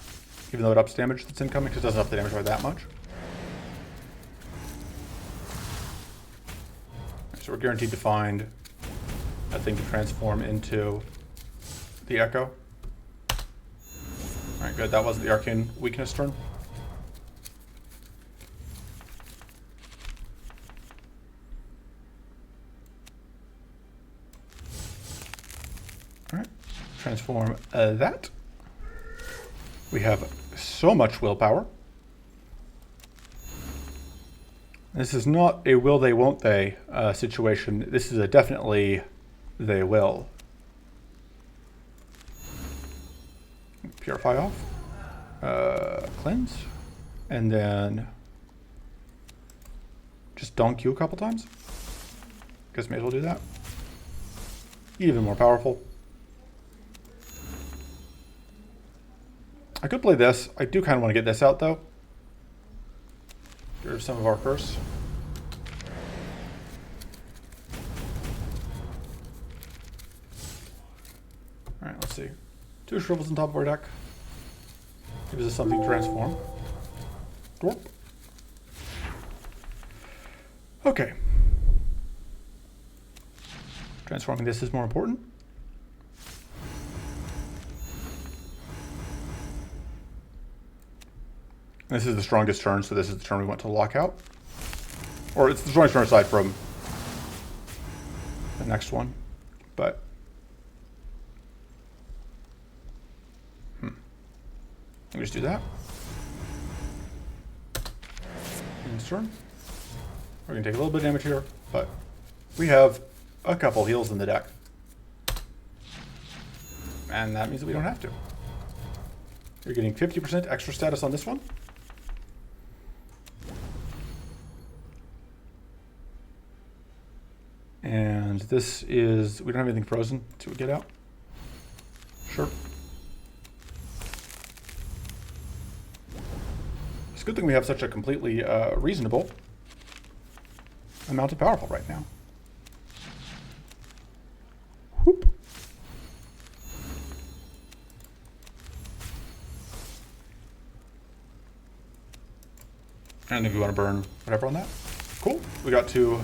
even though it ups damage that's incoming, because it doesn't up the damage by that much. So we're guaranteed to find a thing to transform into the Echo. Alright, good. That wasn't the Arcane Weakness turn. Alright, transform that. We have so much willpower. This is not a will they won't they situation. This is a definitely they will. Purify off. Cleanse. And then just donk you a couple times. Guess may as well do that. Even more powerful. I could play this. I do kind of want to get this out, though. Get rid of some of our curse. Alright, let's see. 2 shrivels on top of our deck. Gives us something to transform. Dwarf. Okay. Transforming this is more important. This is the strongest turn, so this is the turn we want to lock out. Or it's the strongest turn aside from the next one. But let me just do that. In this turn. We're going to take a little bit of damage here, but we have a couple heals in the deck. And that means that we don't have to. You're getting 50% extra status on this one. And this is, we don't have anything frozen to get out. Sure. It's a good thing we have such a completely reasonable amount of powerful right now. Whoop. And if you want to burn whatever on that. Cool. We got to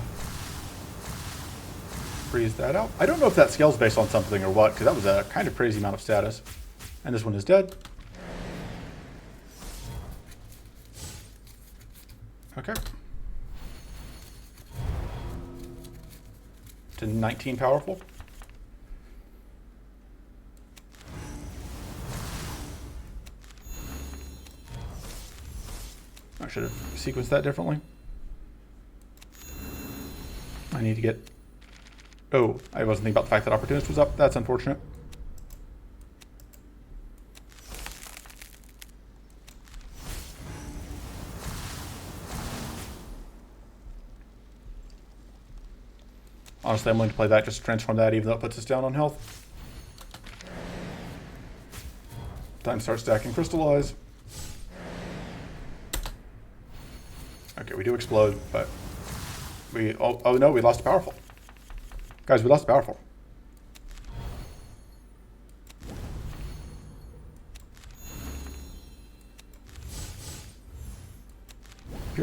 freeze that out. I don't know if that scales based on something or what, because that was a kind of crazy amount of status. And this one is dead. Okay. To 19 powerful. I should have sequenced that differently. I need to get... Oh, I wasn't thinking about the fact that Opportunist was up. That's unfortunate. Honestly, I'm willing to play that just to transform that, even though it puts us down on health. Time to start stacking Crystallize. Okay, we do explode, but we... Oh no, we lost Powerful. Guys, we lost Powerful.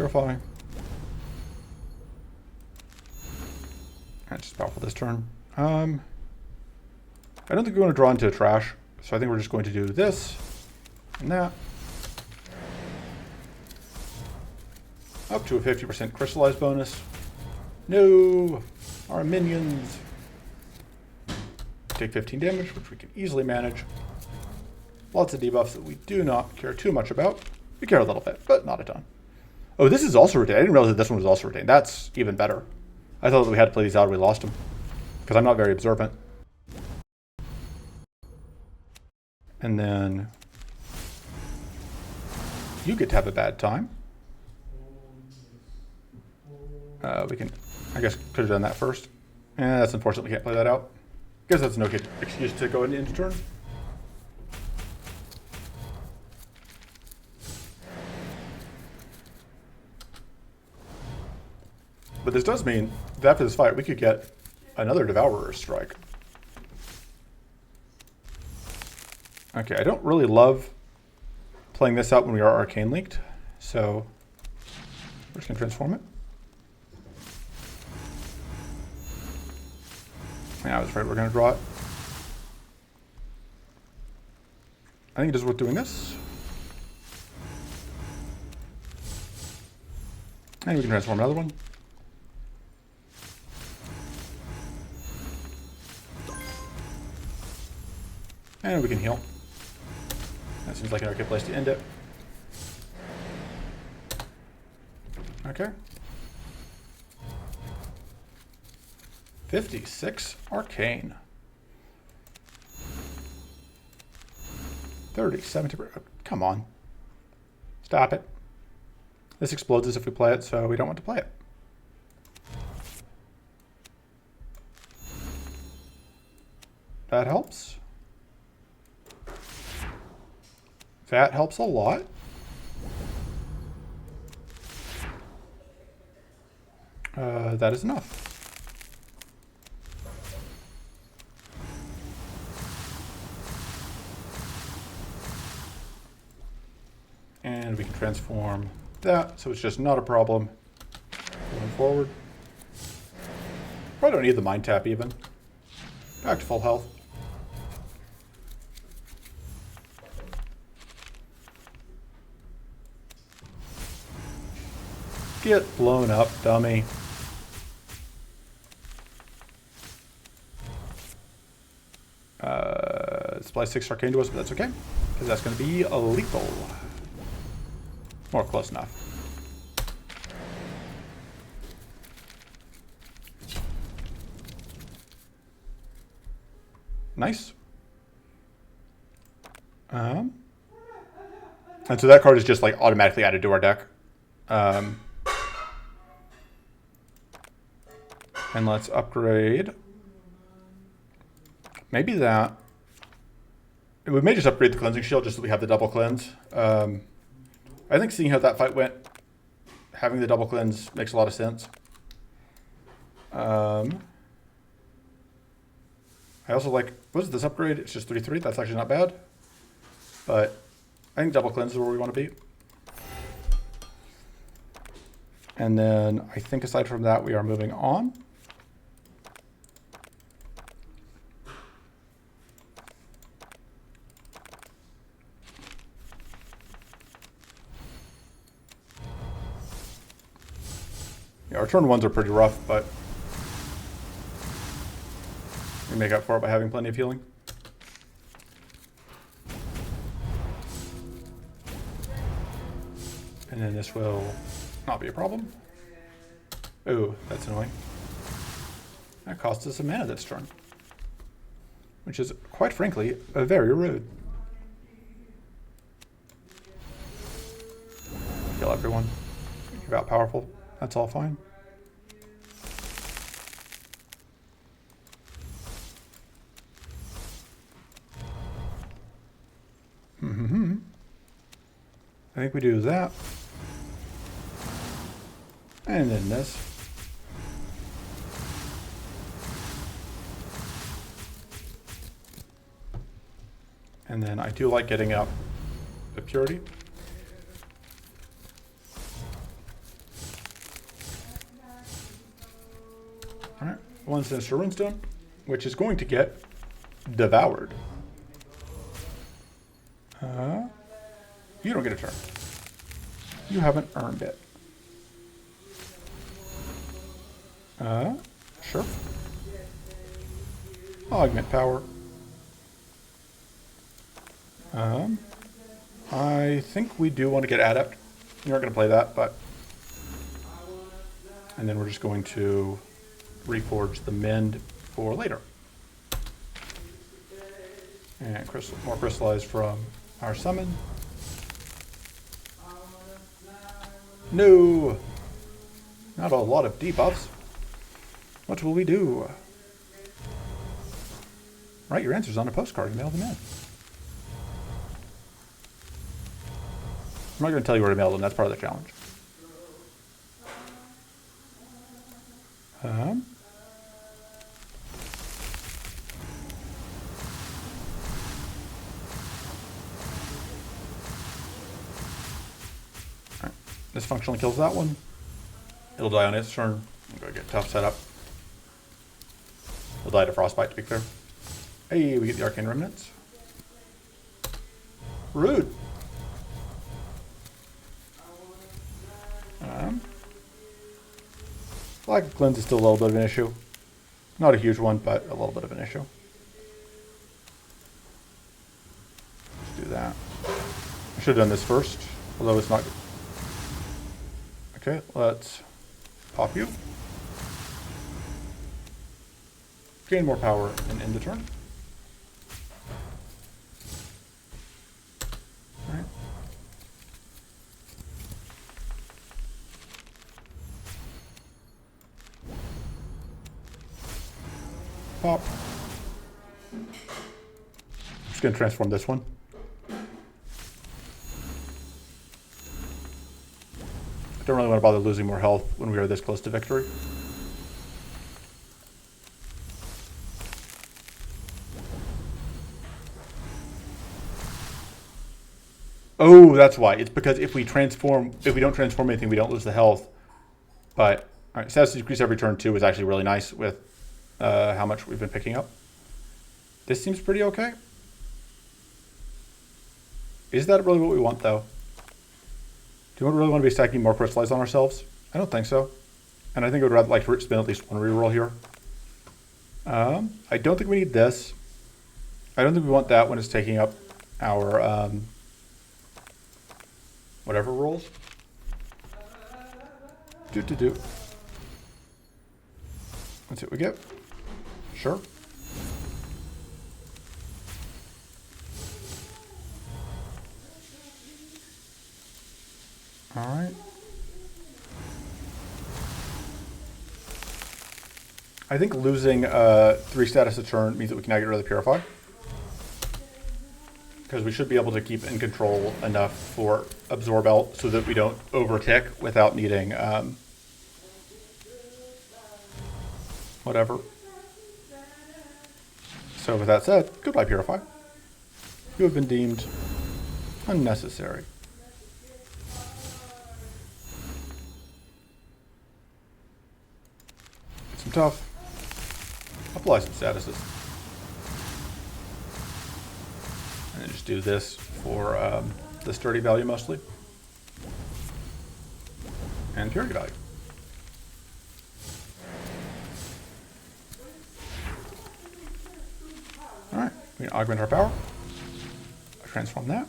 Purify. That's just powerful this turn. I don't think we want to draw into a trash, so I think we're just going to do this and that. Up to a 50% crystallize bonus. No! Our minions! Take 15 damage, which we can easily manage. Lots of debuffs that we do not care too much about. We care a little bit, but not a ton. Oh, this is also retained. I didn't realize that this one was also retained. That's even better. I thought that we had to play these out and we lost them. Because I'm not very observant. And then you get to have a bad time. We can, I guess, could have done that first. That's unfortunate we can't play that out. Guess that's no good excuse to go into turn. But this does mean that after this fight, we could get another Devourer's Strike. Okay, I don't really love playing this out when we are Arcane Linked, so we're just going to transform it. Yeah, I was afraid we were going to draw it. I think it is worth doing this. And we can transform another one. And we can heal. That seems like an okay place to end it. Okay. 56 Arcane. 30, 70. Come on. Stop it. This explodes us if we play it, so we don't want to play it. That helps. That helps a lot. That is enough. And we can transform that, so it's just not a problem going forward. Probably don't need the Mind Tap even. Back to full health. Get blown up, dummy. Supply 6 Arcane to us, but that's okay, because that's going to be lethal. Or close enough. Nice. And so that card is just like automatically added to our deck. And let's upgrade. Maybe that. We may just upgrade the Cleansing Shield just so we have the double cleanse. I think seeing how that fight went, having the double cleanse makes a lot of sense. I also like, what is this upgrade? It's just 3/3. That's actually not bad. But I think double cleanse is where we want to be. And then I think aside from that, we are moving on. Yeah, our turn ones are pretty rough, but we make up for it by having plenty of healing. And then this will not be a problem. Ooh, that's annoying. That costs us a mana this turn, which is, quite frankly, very rude. Kill everyone. Give out powerful. That's all fine. I think we do that. And then this. And then I do like getting up the purity. one Sinister Runestone, which is going to get devoured. You don't get a turn. You haven't earned it. Sure. Augment power. I think we do want to get Adept. You're not going to play that, but... And then we're just going to reforge the Mend for later. And more crystallized from our summon. No! Not a lot of debuffs. What will we do? Write your answers on a postcard and mail them in. I'm not going to tell you where to mail them. That's part of the challenge. Alright. This functionally kills that one. It'll die on its turn. I'm going to get tough setup. It'll die to Frostbite, to be clear. Hey, we get the Arcane Remnants. Rude. Lack of cleanse is still a little bit of an issue. Not a huge one, but a little bit of an issue. Let's do that. I should have done this first, although it's not good. Okay, let's pop you. Gain more power and end the turn. Alright. Pop. Just gonna transform this one. I don't really want to bother losing more health when we are this close to victory. Oh, that's why. It's because if we don't transform anything, we don't lose the health. But all right, status decrease every turn 2 is actually really nice with how much we've been picking up. This seems pretty okay. Is that really what we want, though? Do we really want to be stacking more crystallized on ourselves? I don't think so. And I think I would rather like to spin at least one reroll here. I don't think we need this. I don't think we want that when it's taking up our whatever rolls. Let's see what we get. Sure. All right. I think losing 3 status a turn means that we can now get rid of the Purify. Because we should be able to keep in control enough for Absorb Out so that we don't overtick without needing whatever. So with that said, goodbye Purify. You have been deemed unnecessary. Get some tough. Apply some statuses. And then just do this for the sturdy value mostly. And purity value. Alright, we can augment our power. Transform that.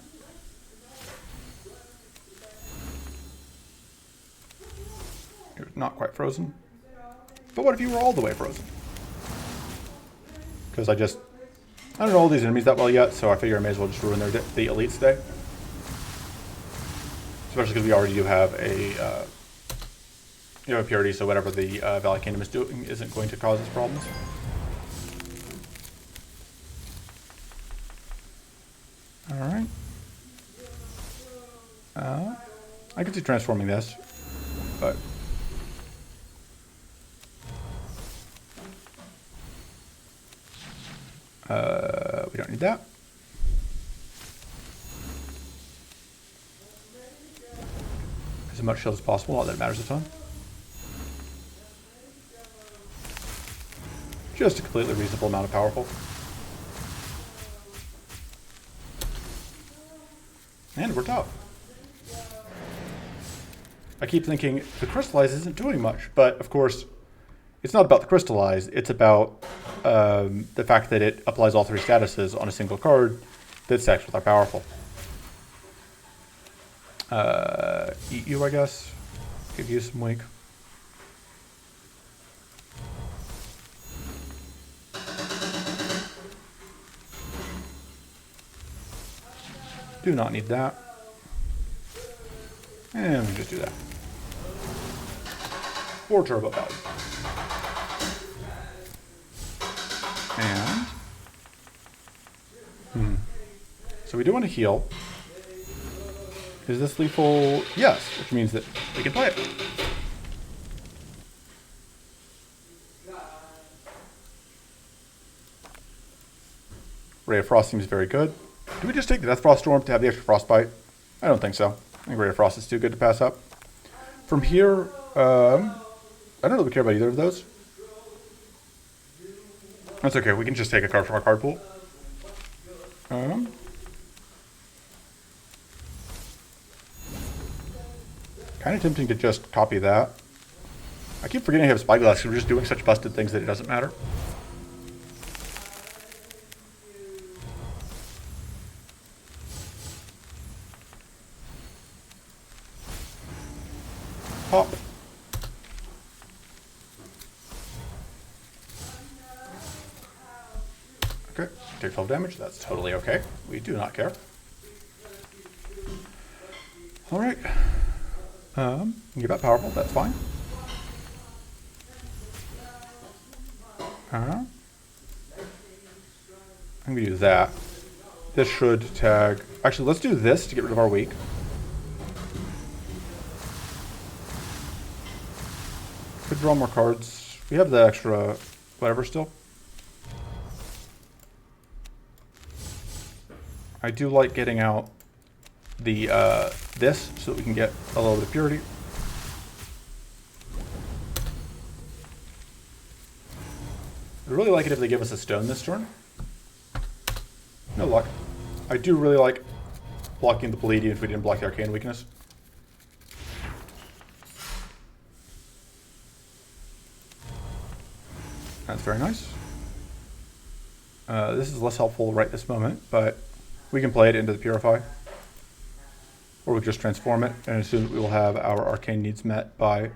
You're not quite frozen. But what if you were all the way frozen? Because I don't know all these enemies that well yet, so I figure I may as well just ruin the elites today. Especially because we already do have a purity, so whatever the Valley Kingdom is doing isn't going to cause us problems. Alright. I could see transforming this, but... we don't need that. As much shield as possible, not that it matters a ton. Just a completely reasonable amount of powerful. And we're top. I keep thinking the crystallize isn't doing much, but of course, it's not about the crystallize. It's about the fact that it applies all three statuses on a single card that stacks with our powerful. Eat you, I guess. Give you some wink. Do not need that. And we just do that. 4 turbo value. And so we do want to heal. Is this lethal? Yes, which means that we can play it. Ray of Frost seems very good. Do we just take the Death Frost Storm to have the extra Frostbite? I don't think so. I think Ray of Frost is too good to pass up. From here, I don't really care about either of those. That's okay, we can just take a card from our card pool. Kind of tempting to just copy that. I keep forgetting I have Spyglass because we're just doing such busted things that it doesn't matter. Pop. Okay, take 12 damage. That's totally okay. We do not care. All right. Give that powerful. That's fine. I'm gonna do that. This should tag. Actually, let's do this to get rid of our weak. Could draw more cards. We have the extra whatever still. I do like getting out the this so that we can get a little bit of purity. I'd really like it if they give us a stone this turn. No luck. I do really like blocking the Palladium if we didn't block the Arcane weakness. That's very nice. This is less helpful right this moment, but we can play it into the Purify. Or we just transform it and assume that we will have our arcane needs met by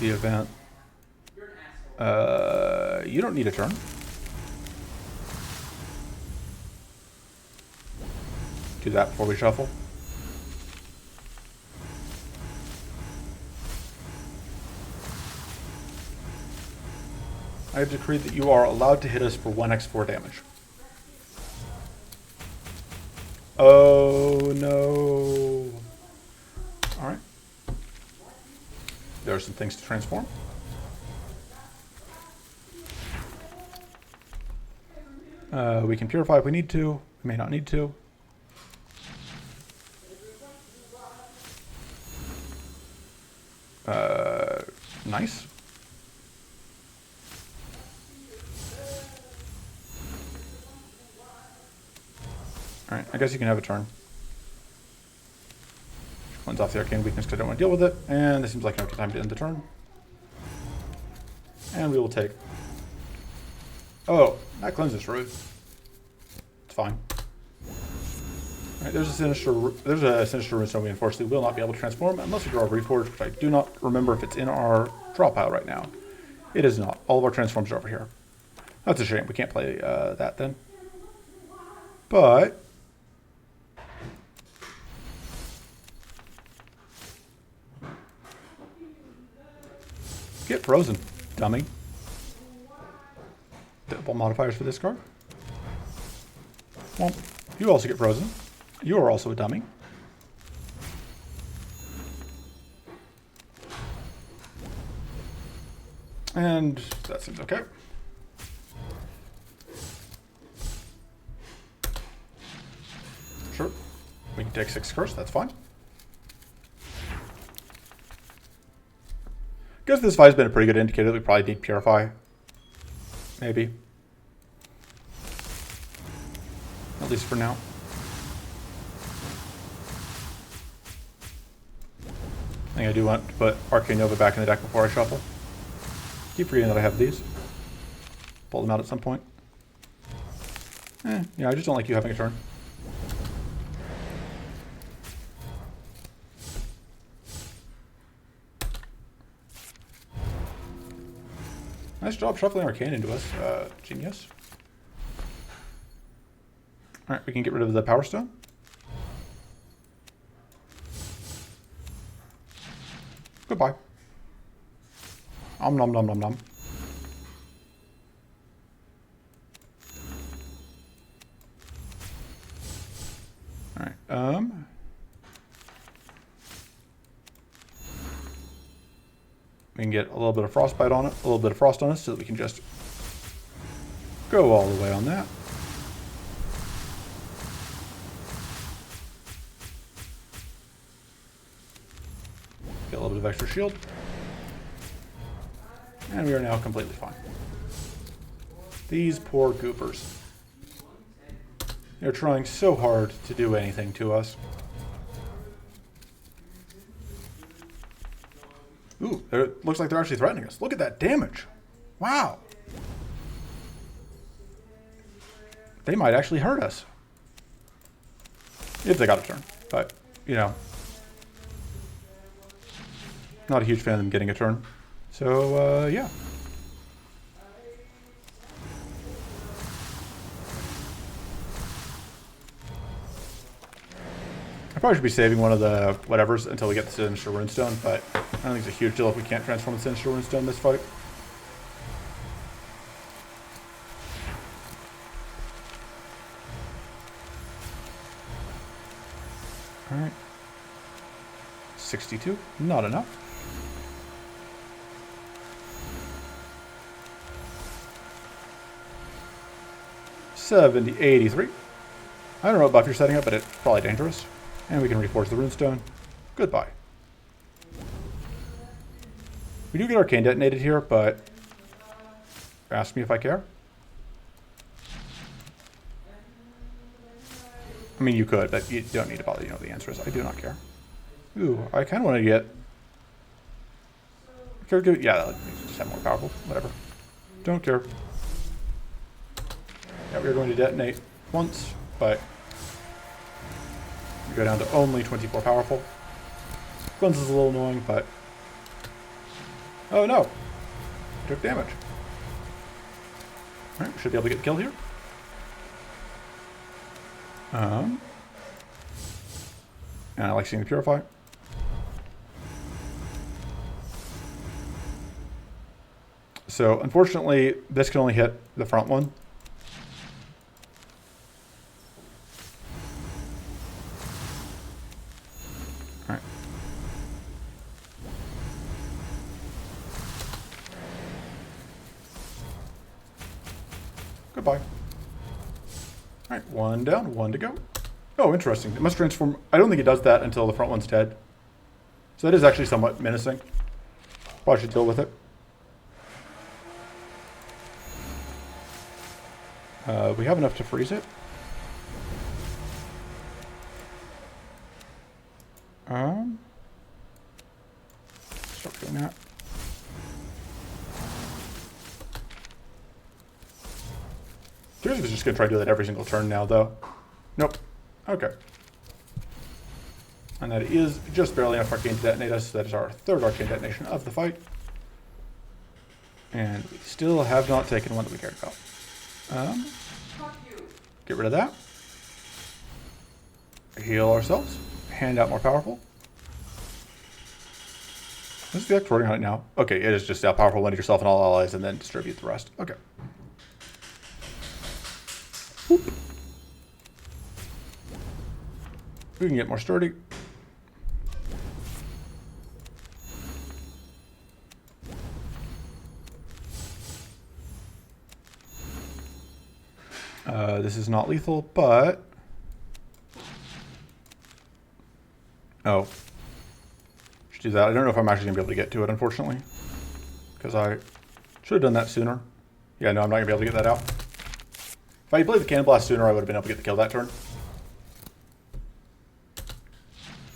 the event. You don't need a turn. Do that before we shuffle. I have decreed that you are allowed to hit us for 1x4 damage. Oh no. Alright. There are some things to transform. We can purify if we need to. We may not need to. Nice. Alright, I guess you can have a turn. Cleanse off the arcane weakness because I don't want to deal with it. And this seems like an okay time to end the turn. And we will take... Oh, that cleanses rude. It's fine. Alright, there's a Sinister Runestone we unfortunately will not be able to transform unless we draw a Reforge, which I do not remember if it's in our draw pile right now. It is not. All of our transforms are over here. That's a shame. We can't play that then. But... Get frozen, dummy. Double modifiers for this card. Well, you also get frozen. You are also a dummy. And that seems okay. Sure. We can take 6 curse, that's fine. Because this fight's been a pretty good indicator, we probably need Purify. Maybe. At least for now. I think I do want to put Arcane Nova back in the deck before I shuffle. Keep forgetting that I have these. Pull them out at some point. Yeah, I just don't like you having a turn. Nice job shuffling Arcane into us. Genius. Alright, we can get rid of the Power Stone. Goodbye. Nom nom nom nom nom. Alright, we can get a little bit of Frostbite on it, a little bit of Frost on us, so that we can just go all the way on that. Get a little bit of extra shield. And we are now completely fine. These poor goopers. They're trying so hard to do anything to us. Ooh, it looks like they're actually threatening us. Look at that damage. Wow. They might actually hurt us. If they got a turn. But, you know. Not a huge fan of them getting a turn. So, yeah. I probably should be saving one of the whatevers until we get the Sinister Runestone, but I don't think it's a huge deal if we can't transform the Sinister Runestone this fight. Alright. 62. Not enough. $70, 83. I don't know what buff you're setting up, but it's probably dangerous. And we can reforge the Runestone. Goodbye. We do get Arcane detonated here, but ask me if I care. I mean, you could, but you don't need to bother. You know the answer is I do not care. Ooh, I kind of want to get... Yeah, just have more powerful. Whatever. Don't care. Yeah, we're going to detonate once, but we go down to only 24 powerful. Cleanse is a little annoying, but... Oh no! I took damage. Alright, we should be able to get the kill here. And I like seeing the Purify. So, unfortunately, this can only hit the front one. Alright. Goodbye. Alright, one down, one to go. Oh, interesting. It must transform... I don't think it does that until the front one's dead. So that is actually somewhat menacing. Probably should deal with it. We have enough to freeze it. Stop doing that. Curious if it's just going to try to do that every single turn now, though. Nope. Okay. And that is just barely enough Arcane to detonate us. That is our third Arcane detonation of the fight. And we still have not taken one that we cared about. Get rid of that. Heal ourselves. Hand out more powerful. What's the extra wording on it now? Okay, it is just out powerful, one to yourself and all allies, and then distribute the rest. Okay. Whoop. We can get more sturdy. This is not lethal, but... Oh. Should do that. I don't know if I'm actually going to be able to get to it, unfortunately. because I should have done that sooner. Yeah, no, I'm not going to be able to get that out. If I played the Cannon Blast sooner, I would have been able to get the kill that turn.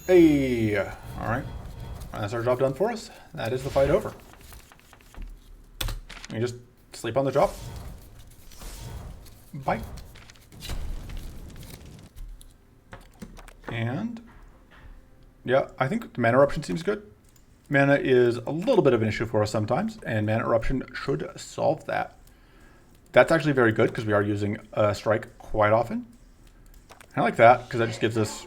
Hey! Alright. That's our job done for us. That is the fight over. You just sleep on the job. Bye. And yeah, I think the Mana Eruption seems good. Mana is a little bit of an issue for us sometimes, and Mana Eruption should solve that. That's actually very good because we are using Strike quite often. I like that because that just gives us,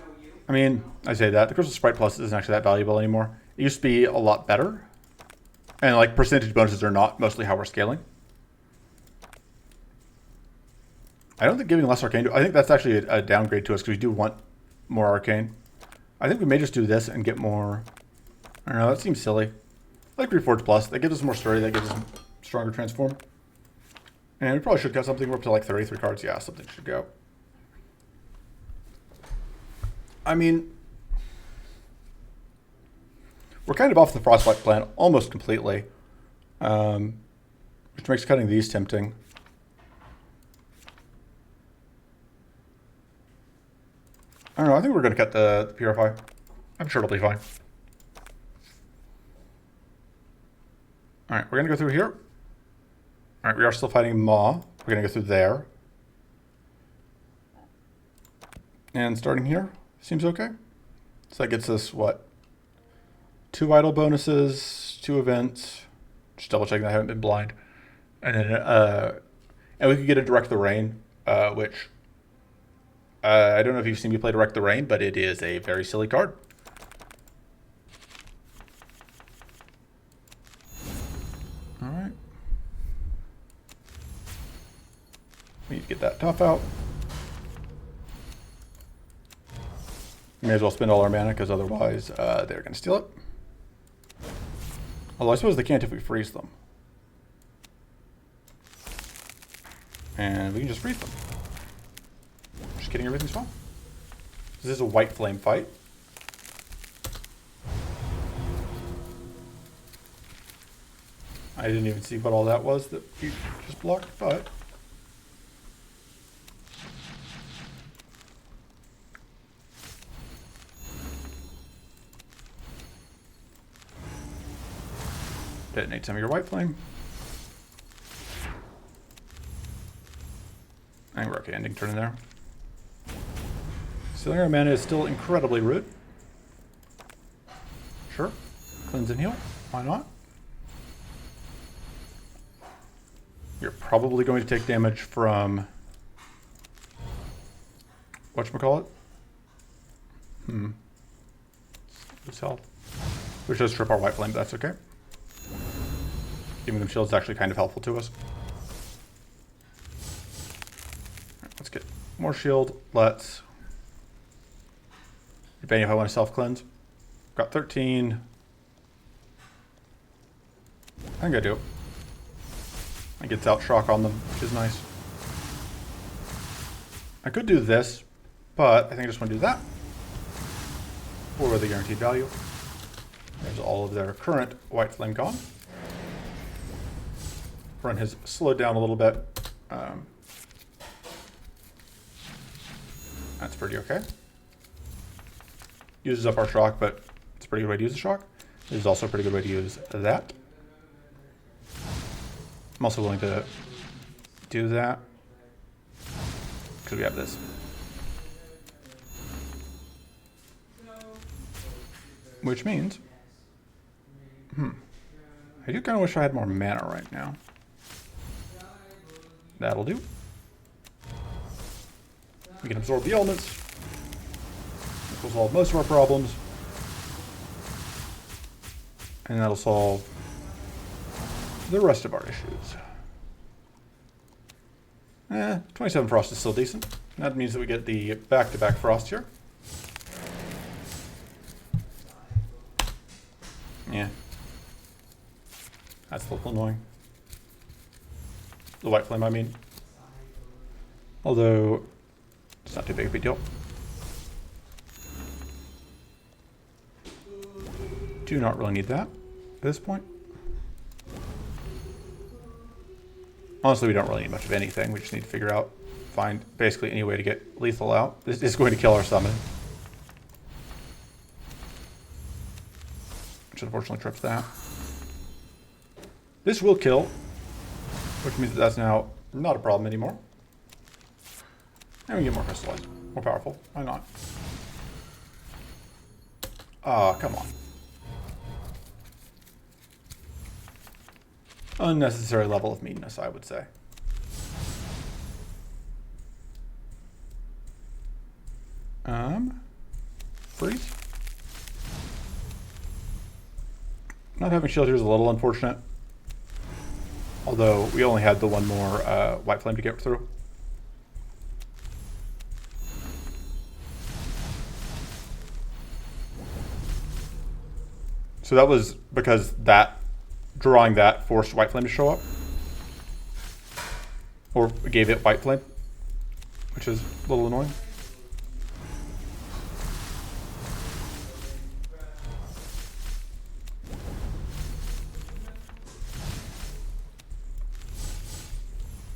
I mean, I say that, the Crystal Sprite Plus isn't actually that valuable anymore. It used to be a lot better. And like percentage bonuses are not mostly how we're scaling. I don't think giving less Arcane, I think that's actually a downgrade to us because we do want more Arcane. I think we may just do this and get more, I don't know, that seems silly. I like Reforge Plus, that gives us more story, that gives us stronger transform. And we probably should cut something, we're up to like 33 cards, yeah, something should go. I mean, we're kind of off the Frostbite plan almost completely, which makes cutting these tempting. I don't know, I think we're going to cut the Purify. I'm sure it'll be fine. Alright, we're going to go through here. Alright, we are still fighting Maw. We're going to go through there. And starting here, seems okay. So that gets us, what? 2 idle bonuses, 2 events. Just double checking that I haven't been blind. And then, and we could get a Direct the Rain, which I don't know if you've seen me play Direct the Rain, but it is a very silly card. All right. We need to get that top out. We may as well spend all our mana because otherwise they're going to steal it. Although I suppose they can't if we freeze them. And we can just freeze them. Just kidding, everything's fine. This is a white flame fight. I didn't even see what all that was that we just blocked, but... Detonate some of your white flame. I think we're okay ending turn in there. Stealing our mana is still incredibly rude. Sure. Cleanse and heal. Why not? You're probably going to take damage from... whatchamacallit? Lose health. Which does strip our white flame, but that's okay. Giving them shields is actually kind of helpful to us. Right, let's get more shield. Let's... depending if I want to self-cleanse. Got 13. I think I do. It gets out shock on them, which is nice. I could do this, but I think I just want to do that. For the guaranteed value. There's all of their current white flame gone. Run has slowed down a little bit. That's pretty okay. Uses up our shock, but it's a pretty good way to use the shock. This is also a pretty good way to use that. I'm also willing to do that because we have this. Which means, I do kind of wish I had more mana right now. That'll do. We can absorb the elements. This will solve most of our problems. And that'll solve the rest of our issues. 27 frost is still decent. That means that we get the back-to-back frost here. Yeah. That's a little annoying. The white flame, I mean. Although, it's not too big of a deal. Do not really need that at this point. Honestly, we don't really need much of anything. We just need to figure out, find basically any way to get lethal out. This is going to kill our summon. Which unfortunately trips that. This will kill, which means that that's now not a problem anymore. And we get more crystallized, more powerful. Why not? Ah, come on. Unnecessary level of meanness, I would say. Freeze. Not having shield here is a little unfortunate. Although we only had the one more white flame to get through. So that was because that drawing that forced white flame to show up. Or gave it white flame, which is a little annoying.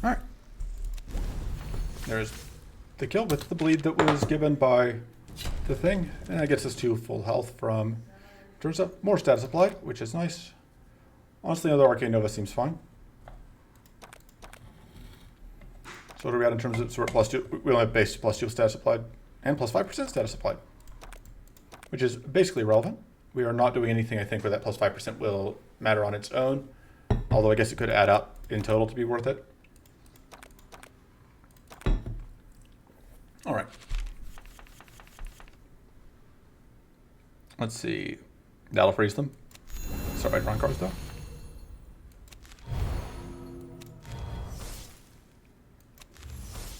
Alright. There's the kill with the bleed that was given by the thing. And that gets us to full health from, turns up more status applied, which is nice. Honestly, another Arcane Nova seems fine. So what are we at in terms of, so we're at +2, we only have base +2 status applied, and +5% status applied, which is basically irrelevant. We are not doing anything, I think, where that +5% will matter on its own, although I guess it could add up in total to be worth it. All right. Let's see. That'll freeze them. Start by drawing cards, though.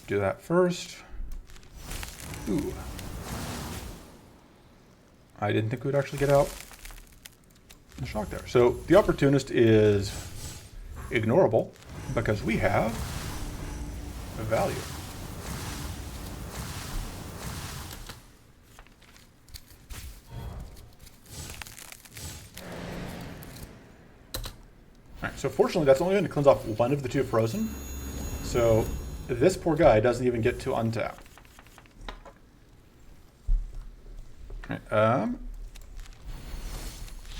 Do that first. Ooh. I didn't think we'd actually get out the shock there. So the Opportunist is ignorable because we have a value. Alright, so fortunately that's only going to cleanse off one of the two frozen. So this poor guy doesn't even get to untap. Right,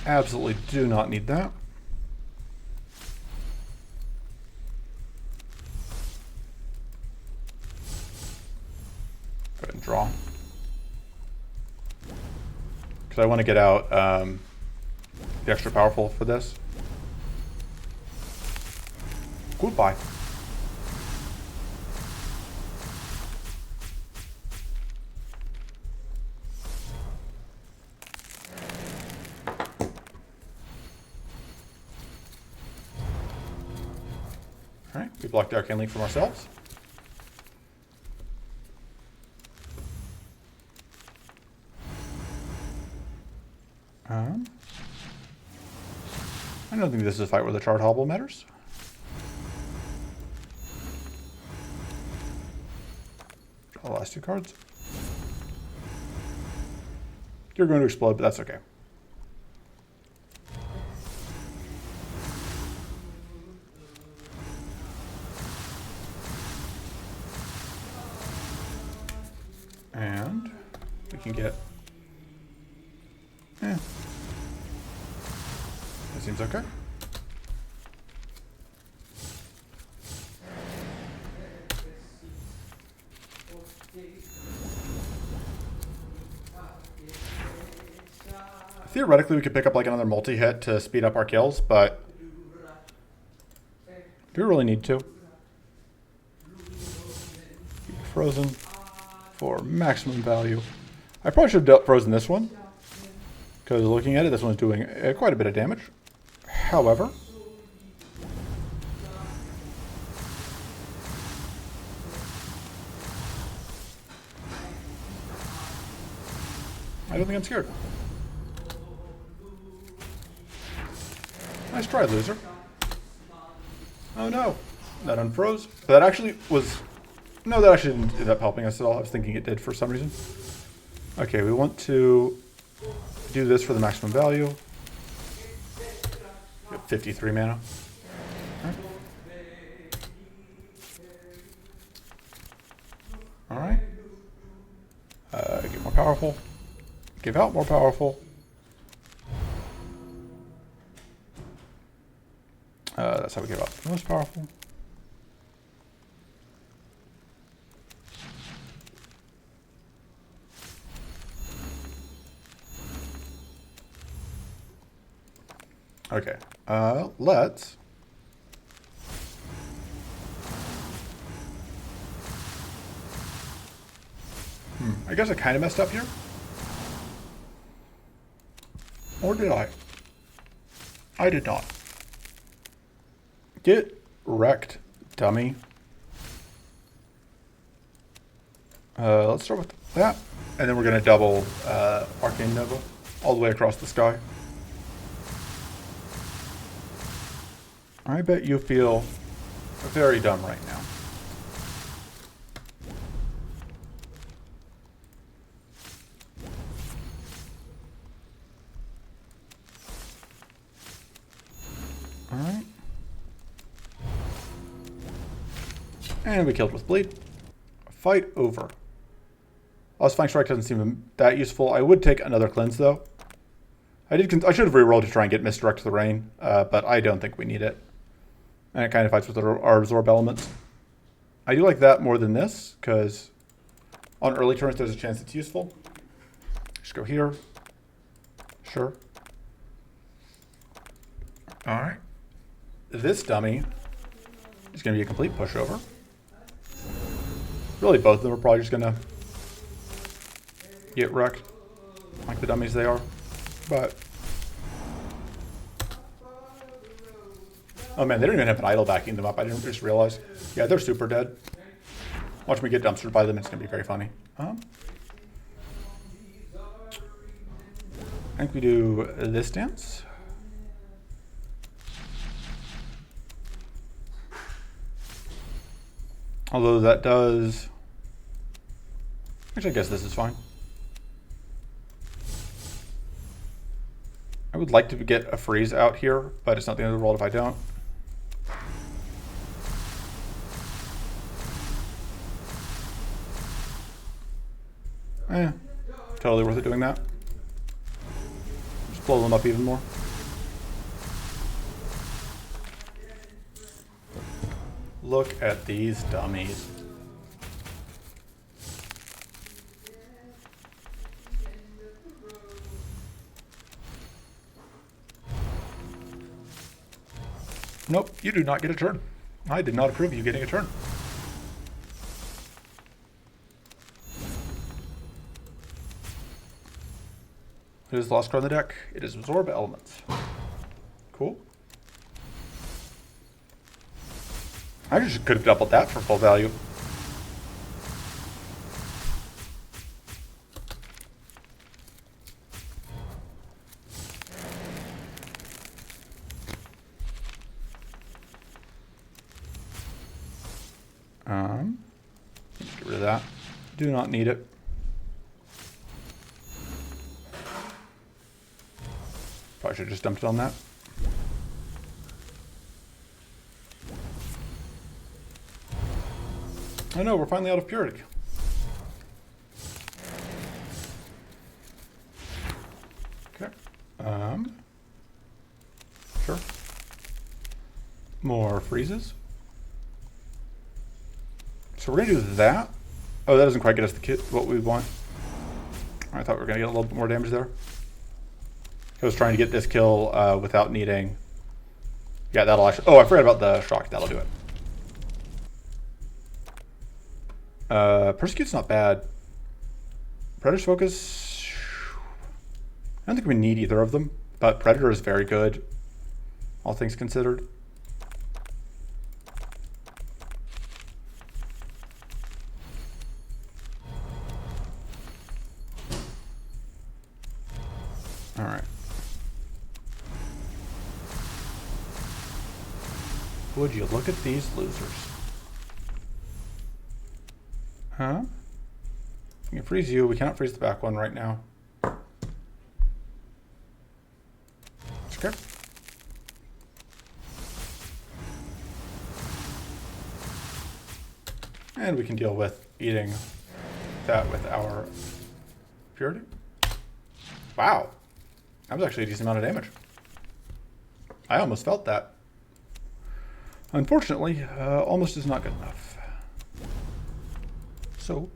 absolutely do not need that. Go ahead and draw. Because I want to get out the extra powerful for this. Goodbye. Alright, we blocked the Arcane Link from ourselves. I don't think this is a fight where the Charred Hobble matters. Draw the last two cards. You're going to explode, but that's okay. And we can get... That seems okay. Theoretically, we could pick up like another multi-hit to speed up our kills, but do we really need to? Keep it frozen for maximum value. I probably should have frozen this one, because looking at it, this one's doing quite a bit of damage. However, I don't think I'm scared. Nice try, loser. Oh no, that unfroze. That actually was... No, that actually didn't end up helping us at all. I was thinking it did for some reason. Okay, we want to do this for the maximum value. 53 mana. Right. powerful. Give out more powerful. That's how we give out the most powerful. Okay, let's... I guess I kind of messed up here. Or did I? I did not. Get wrecked, dummy. Let's start with that. And then we're going to double Arcane Nova all the way across the sky. I bet you feel very dumb right now. Alright. And we killed with bleed. Fight over. Lost Flank Strike doesn't seem that useful. I would take another cleanse though. I should have rerolled to try and get Misdirect to the Rain, but I don't think we need it. And it kind of fights with our absorb elements. I do like that more than this, because on early turns there's a chance it's useful. Just go here. Sure. Alright. This dummy is going to be a complete pushover. Really, both of them are probably just going to get wrecked like the dummies they are. But... oh man, they don't even have an idol backing them up. I didn't just realize. Yeah, they're super dead. Watch me get dumpstered by them. It's going to be very funny. I think we do this dance. Although that does... actually, I guess this is fine. I would like to get a freeze out here, but it's not the end of the world if I don't. Totally worth it doing that. Just blow them up even more. Look at these dummies. Nope, you do not get a turn. I did not approve of you getting a turn. It is the last card on the deck. It is Absorb Elements. Cool. I just could have doubled that for full value. Get rid of that. Do not need it. Probably should have just dumped it on that. I know, we're finally out of purity. Okay. Sure. More freezes. So we're gonna do that. Oh, that doesn't quite get us the kit what we want. I thought we were gonna get a little bit more damage there. I was trying to get this kill without needing. Yeah, that'll actually. Oh, I forgot about the shock. That'll do it. Persecute's not bad. Predator's Focus. I don't think we need either of them, but Predator is very good, all things considered. All right. Would you look at these losers? Huh? We can freeze you. We cannot freeze the back one right now. Okay. And we can deal with eating that with our Purity. Wow. That was actually a decent amount of damage. I almost felt that. Unfortunately, almost is not good enough. So...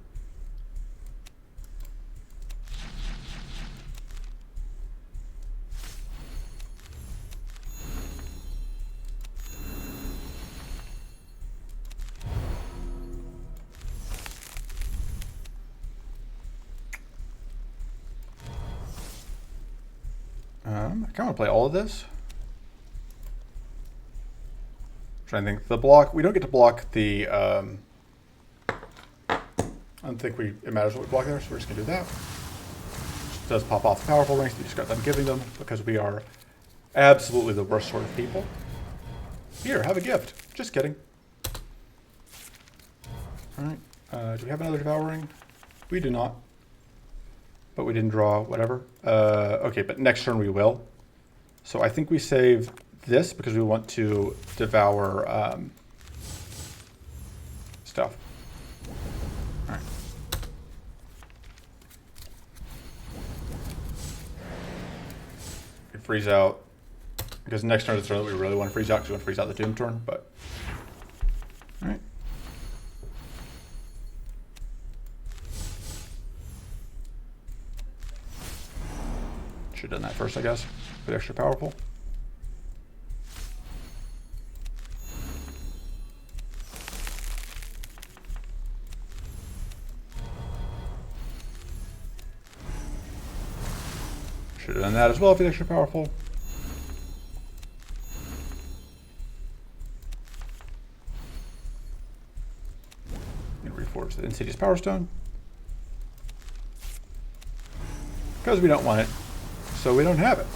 I kind of want to play all of this. Trying to think. The block, we don't get to block the, I don't think it matters what we block there, so we're just going to do that. Just does pop off the powerful ranks that we just got done giving them, because we are absolutely the worst sort of people. Here, have a gift. Just kidding. Alright, do we have another devouring? We do not. But we didn't draw whatever. Okay, but next turn we will. So I think we save this because we want to devour stuff. All right. We freeze out because next turn is the turn that we really want to freeze out because we want to freeze out the Doom turn. But all right. Should have done that first, I guess. A bit extra powerful. Should have done that as well if it's extra powerful. I'm going to reforge the Insidious Power Stone. Because we don't want it. So we don't have it.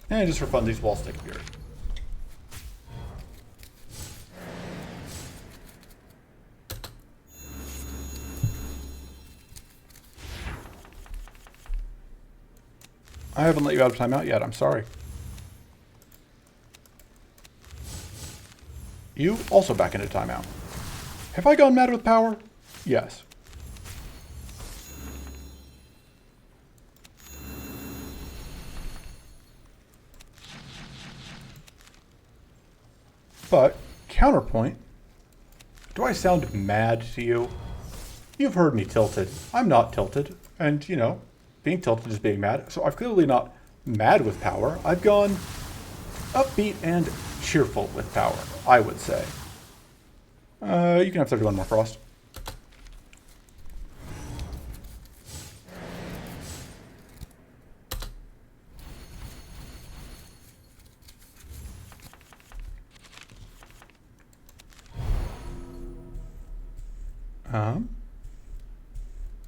And just for fun, these walls stick here. I haven't let you out of timeout yet, I'm sorry. You also back into timeout. Have I gone mad with power? Yes. But, counterpoint, do I sound mad to you? You've heard me tilted. I'm not tilted. And, you know, being tilted is being mad. So I've clearly not mad with power. I've gone upbeat and cheerful with power, I would say. You can have 31 more frost.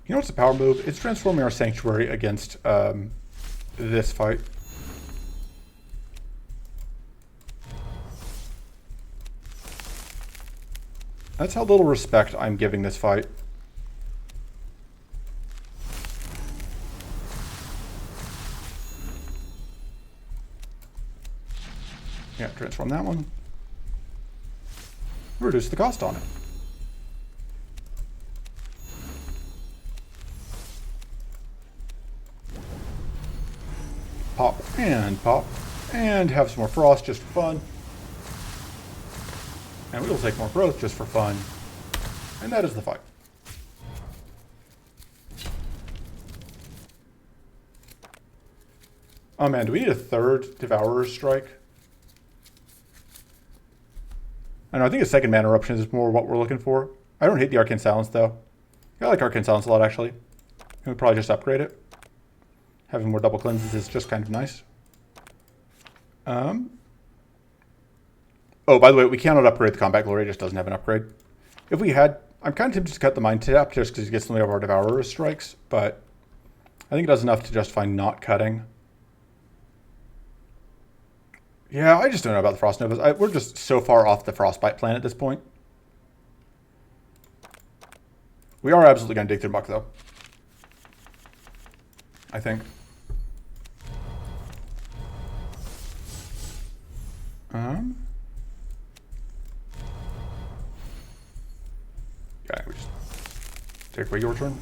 You know what's a power move? It's transforming our sanctuary against this fight. That's how little respect I'm giving this fight. Yeah, transform that one. Reduce the cost on it. Pop, and have some more frost just for fun. And we will take more growth just for fun. And that is the fight. Oh man, do we need a third Devourer's Strike? I don't know, I think a second Mana Eruption is more what we're looking for. I don't hate the Arcane Silence though. I like Arcane Silence a lot actually. We'll probably just upgrade it. Having more double cleanses is just kind of nice. Oh, by the way, we cannot upgrade the Combat Glory. It just doesn't have an upgrade. If we had... I'm kind of tempted to cut the Mind Tap just because it gets some of our Devourer strikes, but I think it does enough to justify not cutting. Yeah, I just don't know about the Frost Novas. We're just so far off the Frostbite plan at this point. We are absolutely going to dig through Muck, though. I think. Take away your turn.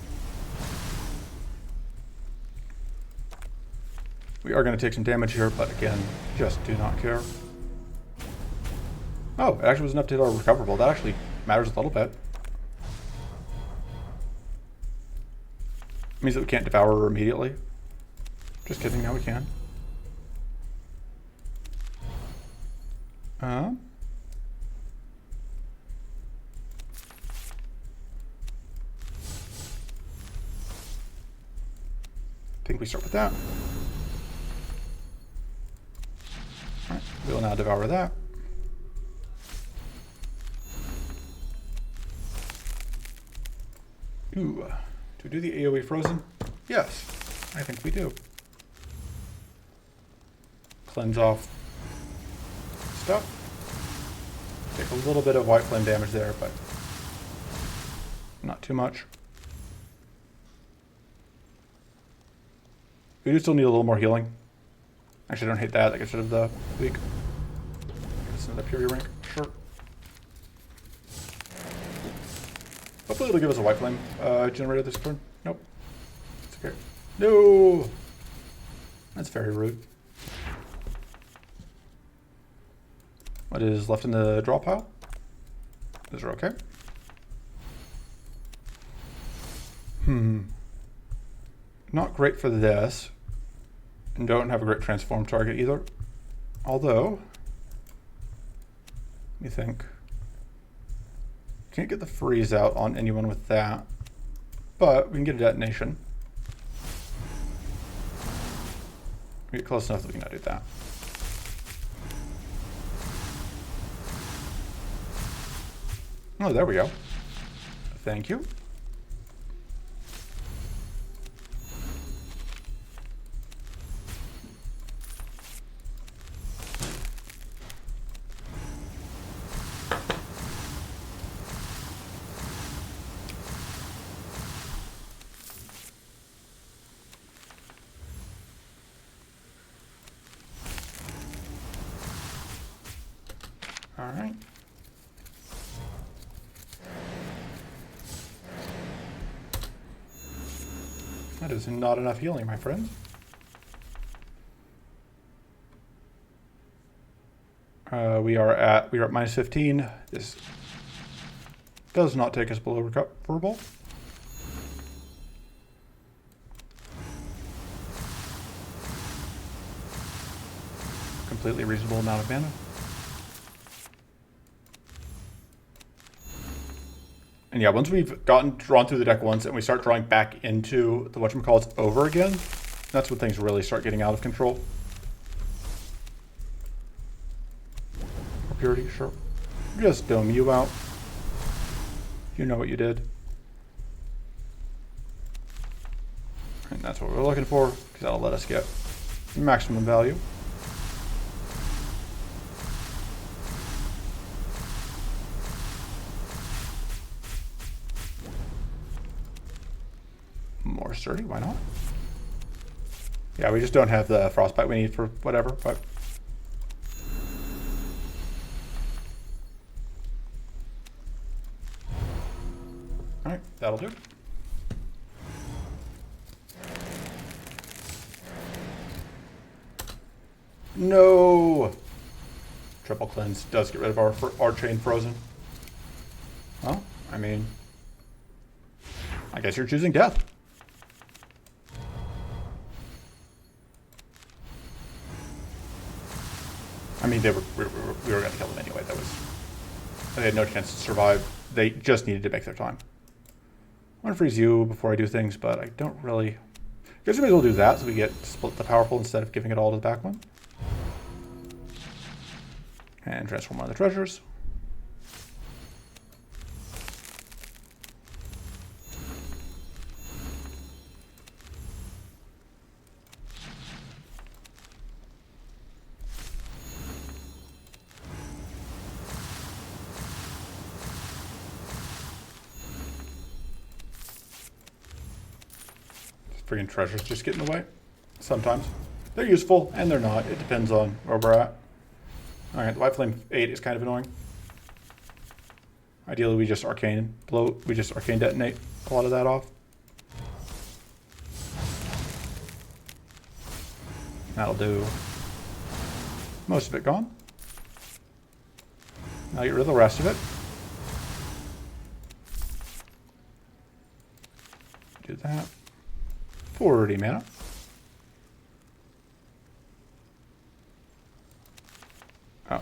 We are going to take some damage here, but again, just do not care. Oh, it actually was enough to hit our recoverable. That actually matters a little bit. It means that we can't devour her immediately. Just kidding, now we can. I think we start with that. Alright, we'll now devour that. Ooh, do we do the AoE frozen? Yes, I think we do. Cleanse off stuff. Take a little bit of white flame damage there, but not too much. We do still need a little more healing. Actually, I don't hate that. That gets rid of the weak. It's another Purity rank. Sure. Hopefully it'll give us a white flame generator this turn. Nope. It's okay. No! That's very rude. What is left in the draw pile? Those are okay. Not great for this. And don't have a great transform target either. Although, let me think. Can't get the freeze out on anyone with that. But we can get a detonation. We get close enough that we can not do that. Oh, there we go. Thank you. All right. That is not enough healing, my friends. We are at minus 15. This does not take us below recoverable. Completely reasonable amount of mana. And yeah, once we've drawn through the deck once and we start drawing back into the whatchamacallits over again, that's when things really start getting out of control. Or Purity, sure. Just dome you out. You know what you did. And that's what we're looking for, because that'll let us get maximum value. More sturdy, why not? Yeah, we just don't have the Frostbite we need for whatever, but... Alright, that'll do. No! Triple cleanse does get rid of our chain frozen. Well, I mean... I guess you're choosing death. I mean, we were going to kill them anyway. They had no chance to survive. They just needed to make their time. I want to freeze you before I do things, but I don't really... I guess we may as well do that so we get split the powerful instead of giving it all to the back one. And transform one of the treasures. Friggin' treasures just get in the way. Sometimes. They're useful, and they're not. It depends on where we're at. Alright, the White Flame 8 is kind of annoying. Ideally, we just arcane detonate a lot of that off. That'll do most of it gone. Now get rid of the rest of it. Do that. 40 mana. Oh.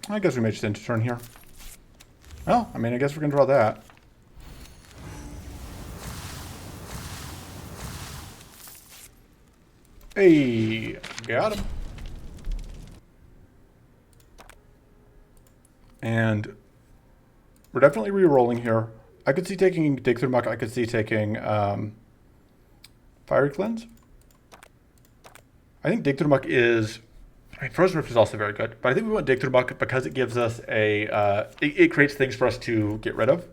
I guess we may just end a turn here. Well, I mean, I guess we're going to draw that. Hey, got him. And we're definitely re-rolling here. I could see taking Dig Through Muck. I could see taking Fiery Cleanse. I think Dig Through Muck is... I mean, Frozen Rift is also very good, but I think we want Dig Through Muck because it gives us a... it creates things for us to get rid of,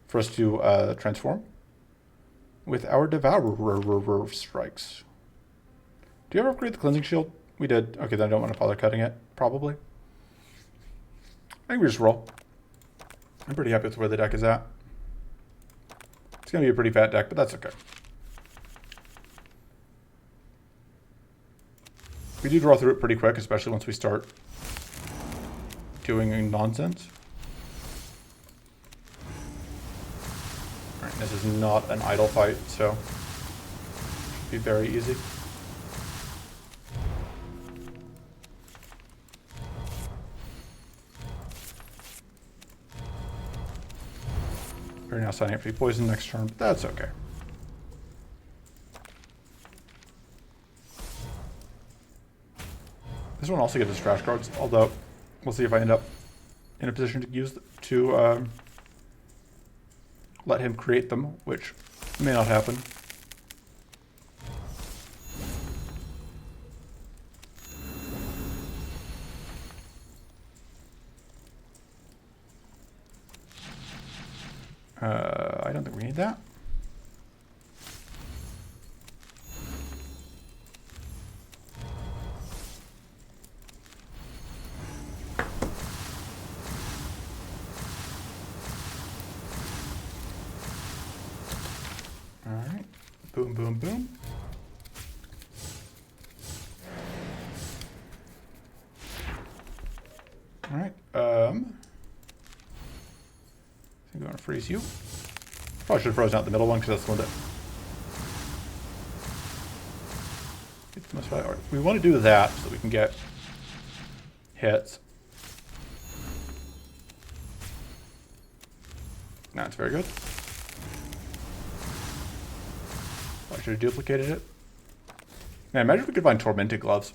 for us to transform with our Devourer strikes. Do you ever upgrade the Cleansing Shield? We did. Okay, then I don't want to bother cutting it, probably. I think we just roll. I'm pretty happy with where the deck is at. It's going to be a pretty fat deck, but that's okay. We do draw through it pretty quick, especially once we start doing nonsense. Alright, this is not an idle fight, so should be very easy. We're now signing up to be poisoned next turn, but that's okay. This one also gives us trash cards, although we'll see if I end up in a position to use to let him create them, which may not happen. I don't think we need that. All right, boom, boom, boom. All right, I think we want to freeze you. Probably should have frozen out the middle one because that's the one that gets the most value. Right, we want to do that so that we can get hits. That's very good. I should have duplicated it. Man, imagine if we could find Tormented Gloves.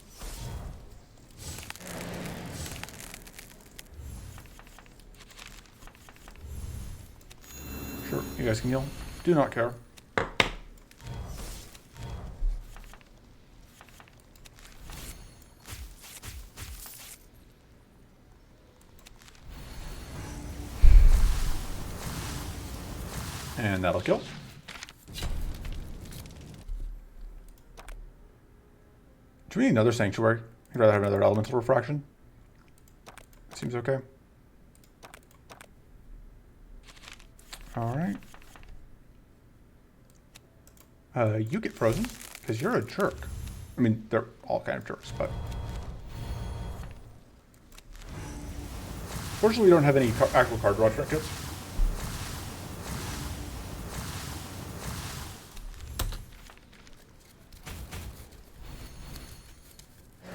Sure, you guys can heal. Do not care. And that'll kill. Do we need another Sanctuary? I'd rather have another Elemental Refraction. Seems okay. Alright. You get frozen, because you're a jerk. I mean, they're all kind of jerks, but... Fortunately, we don't have any actual card draw trinkets.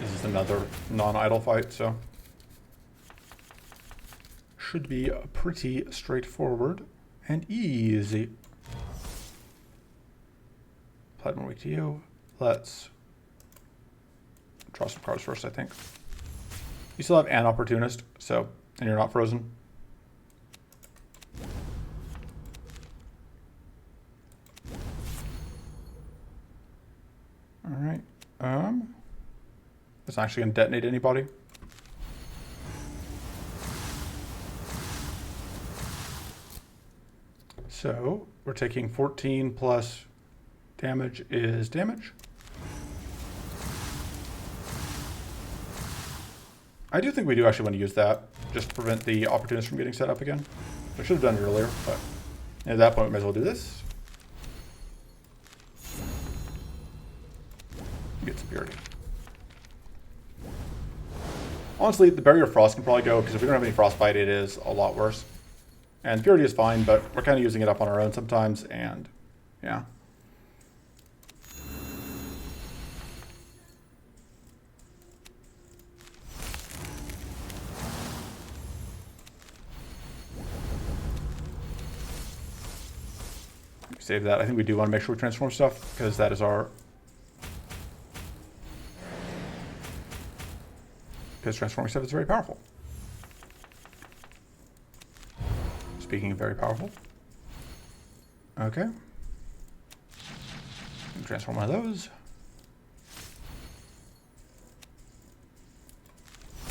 This is another non-idle fight, so... Should be pretty straightforward and easy. Platinum weak to you. Let's draw some cards first, I think. You still have an Opportunist, so, and you're not frozen. Alright. It's not actually going to detonate anybody. So, we're taking 14 plus Damage is damage. I do think we do actually want to use that, just to prevent the opportunist from getting set up again. I should have done it earlier, but at that point we might as well do this. Get some purity. Honestly, the Barrier of Frost can probably go, because if we don't have any Frostbite, it is a lot worse. And purity is fine, but we're kind of using it up on our own sometimes, and yeah. Save that. I think we do want to make sure we transform stuff, because that is our... Because transforming stuff is very powerful. Speaking of very powerful. Okay. Transform one of those.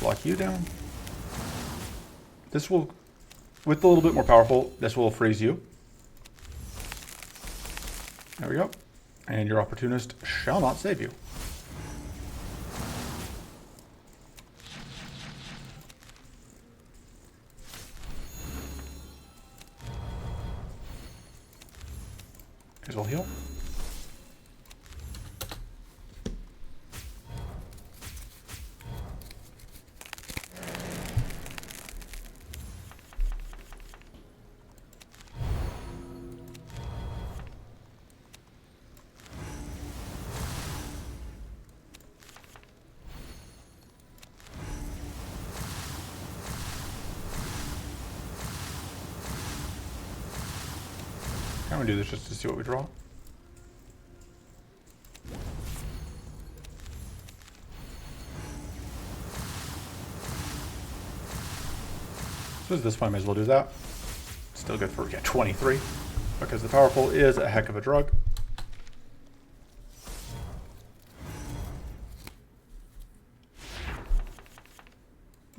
Block you down. This will, with a little bit more powerful, this will freeze you. There we go. And your opportunist shall not save you. As well heal. I'm gonna do this just to see what we draw. So at this point, I might as well do that. Still good for 23, because the powerful is a heck of a drug.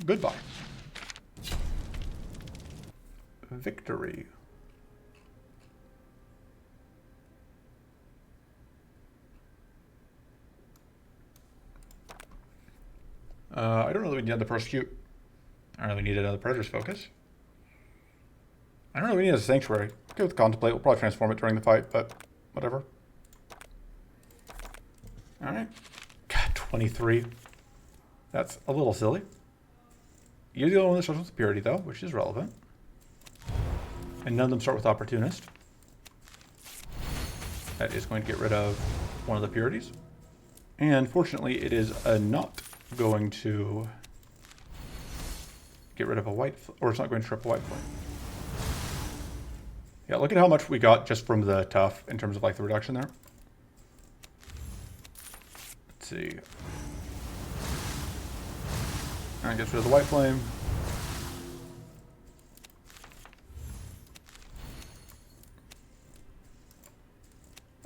Goodbye. Victory. I don't really need another Persecute. I don't really need another Predator's Focus. I don't really need a Sanctuary. Okay with Contemplate. We'll probably transform it during the fight, but whatever. Alright. God, 23. That's a little silly. You're the only one that starts with Purity, though, which is relevant. And none of them start with Opportunist. That is going to get rid of one of the Purities. And fortunately, it is not going to get rid of a white, or it's not going to trip a white flame. Yeah, look at how much we got just from the tough in terms of like the reduction there. Let's see. Alright, gets rid of the white flame.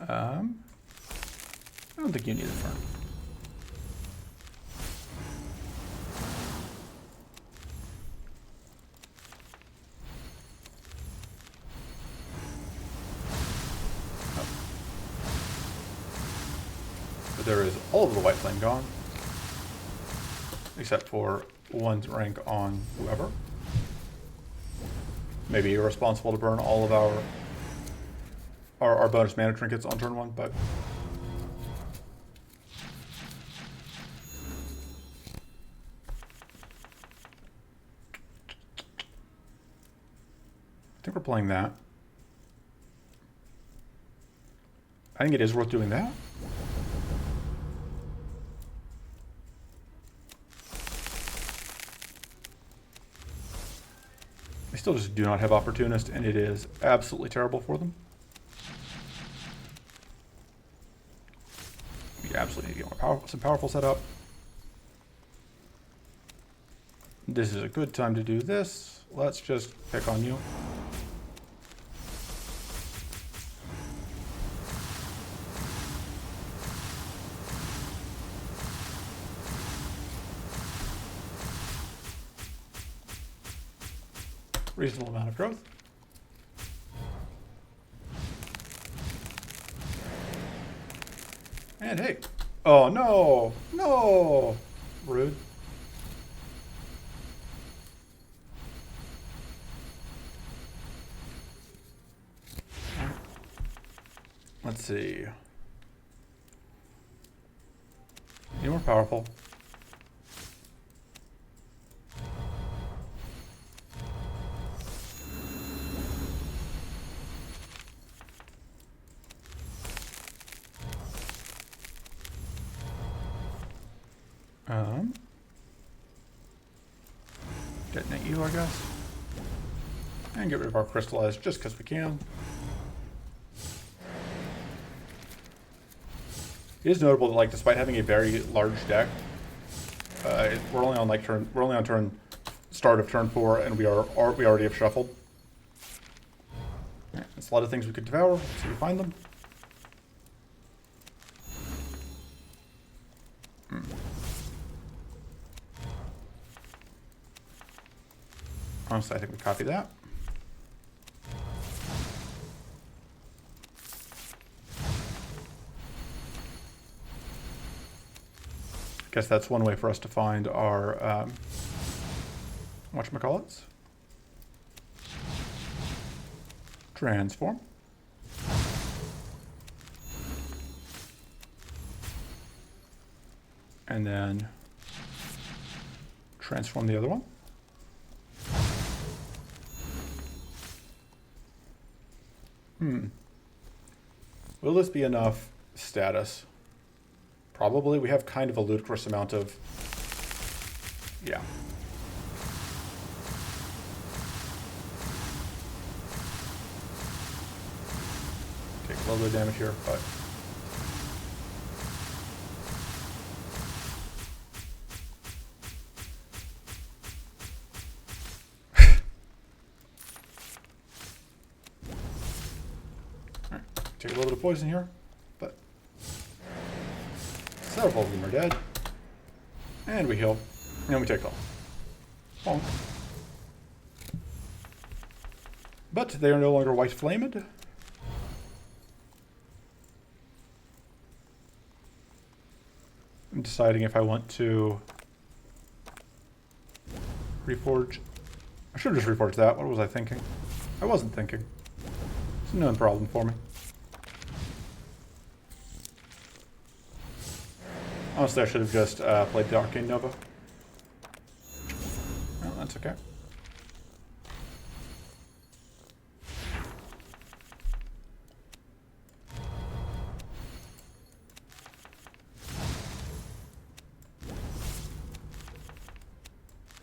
I don't think you need a turn. There is all of the white flame gone, except for one's rank on whoever. Maybe you're responsible to burn all of our bonus mana trinkets on turn one, but I think we're playing that. I think it is worth doing that. They still just do not have Opportunist, and it is absolutely terrible for them. We absolutely need to get some powerful setup. This is a good time to do this. Let's just pick on you. Reasonable amount of growth. And hey. Oh, no. No. Rude. Let's see. Any more powerful? Detonate you, I guess. And get rid of our crystallized just because we can. It is notable that, like, despite having a very large deck, we're only on start of turn 4, and we already have shuffled. Right, that's a lot of things we could devour. Let's see if we find them. Honestly, I think we copy that. I guess that's one way for us to find our whatchamacallits. Transform. And then transform the other one. Will this be enough status? Probably. We have kind of a ludicrous amount of... Yeah. Take a little bit of damage here, but... Alright, take a little bit of poison here, but... Several of them are dead. And we heal. And we take off. Bonk. But they are no longer white flamed. I'm deciding if I want to reforge. I should have just reforged that. What was I thinking? I wasn't thinking. It's a known problem for me. Honestly, I should have just played the Arcane Nova. No, that's okay.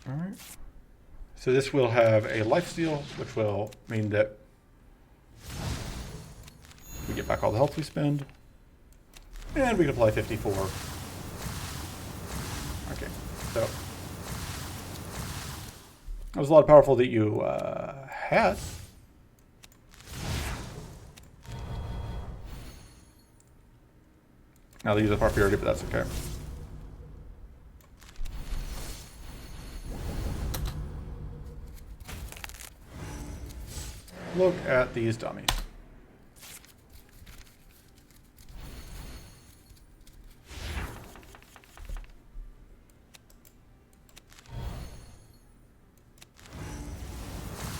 Alright. So this will have a lifesteal, which will mean that we get back all the health we spend. And we can apply 54. Okay, so that was a lot of powerful that you had. Now they use up our purity, but that's okay. Look at these dummies.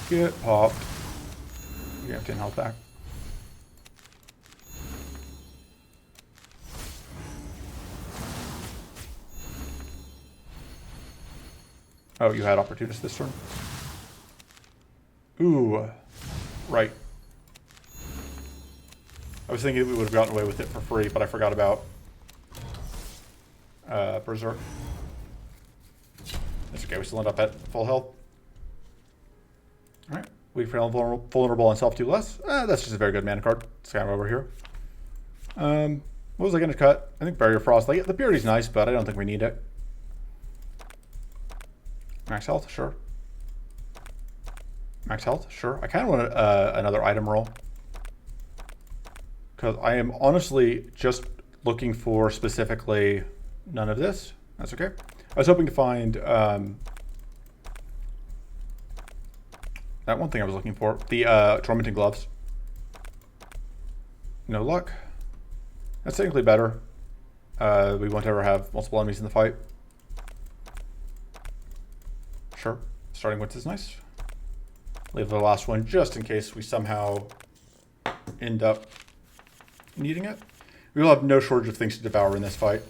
Get popped. You have 10 health back. Oh, you had opportunist this turn? Ooh. Right. I was thinking we would have gotten away with it for free, but I forgot about Berserk. That's okay, we still end up at full health. Alright, we feel vulnerable on self 2 less. That's just a very good mana card. It's kind of over here. What was I going to cut? I think Barrier Frost. Like, the purity's nice, but I don't think we need it. Max health, sure. Max health, sure. I kind of want another item roll. Because I am honestly just looking for specifically none of this. That's okay. I was hoping to find... that one thing I was looking for, the Tormenting Gloves. No luck. That's technically better. We won't ever have multiple enemies in the fight. Sure, starting with is nice. Leave the last one just in case we somehow end up needing it. We will have no shortage of things to devour in this fight.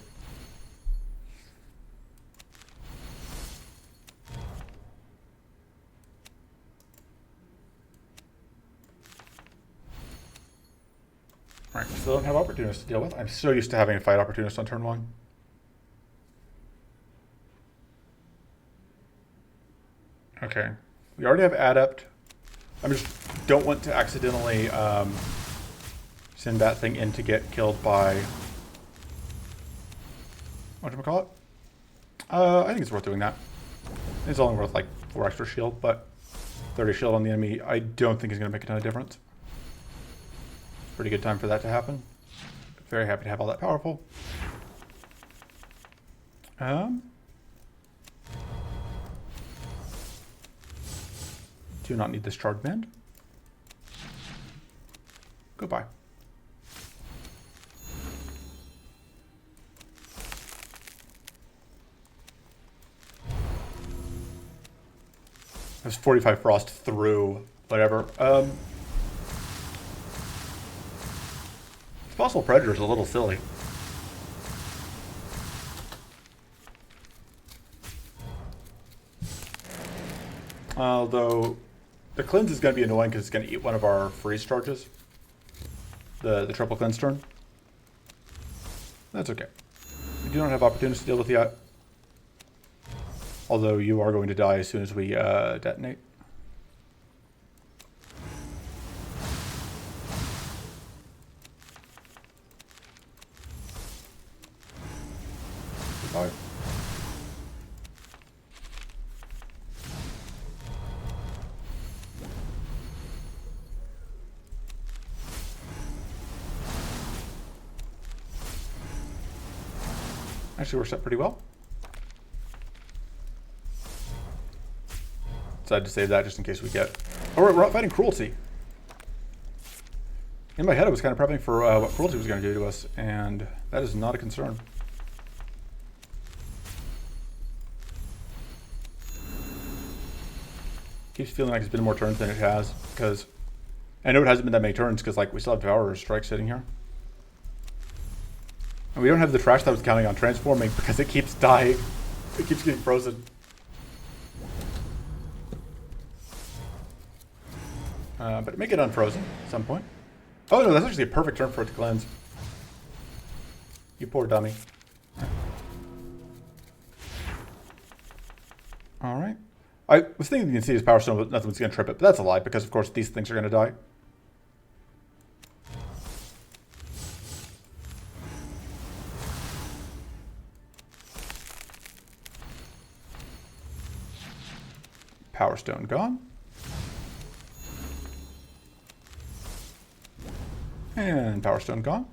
Alright, still don't have opportunists to deal with. I'm so used to having a fight opportunist on turn 1. Okay. We already have Adept. I just don't want to accidentally send that thing in to get killed by... whatchamacallit? I think it's worth doing that. It's only worth like 4 extra shield, but 30 shield on the enemy I don't think is going to make a ton of difference. Pretty good time for that to happen. Very happy to have all that powerful. Do not need this charge band. Goodbye. There's 45 frost through whatever. Possible Predator is a little silly. Although the cleanse is going to be annoying because it's going to eat one of our freeze charges. The triple cleanse turn. That's okay. We do not have opportunities to deal with yet. Although you are going to die as soon as we detonate. Goodbye. Actually works out pretty well. Decided to save that just in case we get... Oh, we're out fighting Cruelty. In my head I was kind of prepping for what Cruelty was going to do to us, and that is not a concern. Keeps feeling like it's been more turns than it has, because I know it hasn't been that many turns, because like we still have Devourer's Strike sitting here. And we don't have the trash that I was counting on transforming because it keeps dying. It keeps getting frozen. But it may get unfrozen at some point. Oh no, that's actually a perfect turn for it to cleanse. You poor dummy. Alright. I was thinking you can see his Power Stone, but nothing's going to trip it. But that's a lie, because of course these things are going to die. Power Stone gone. And Power Stone gone.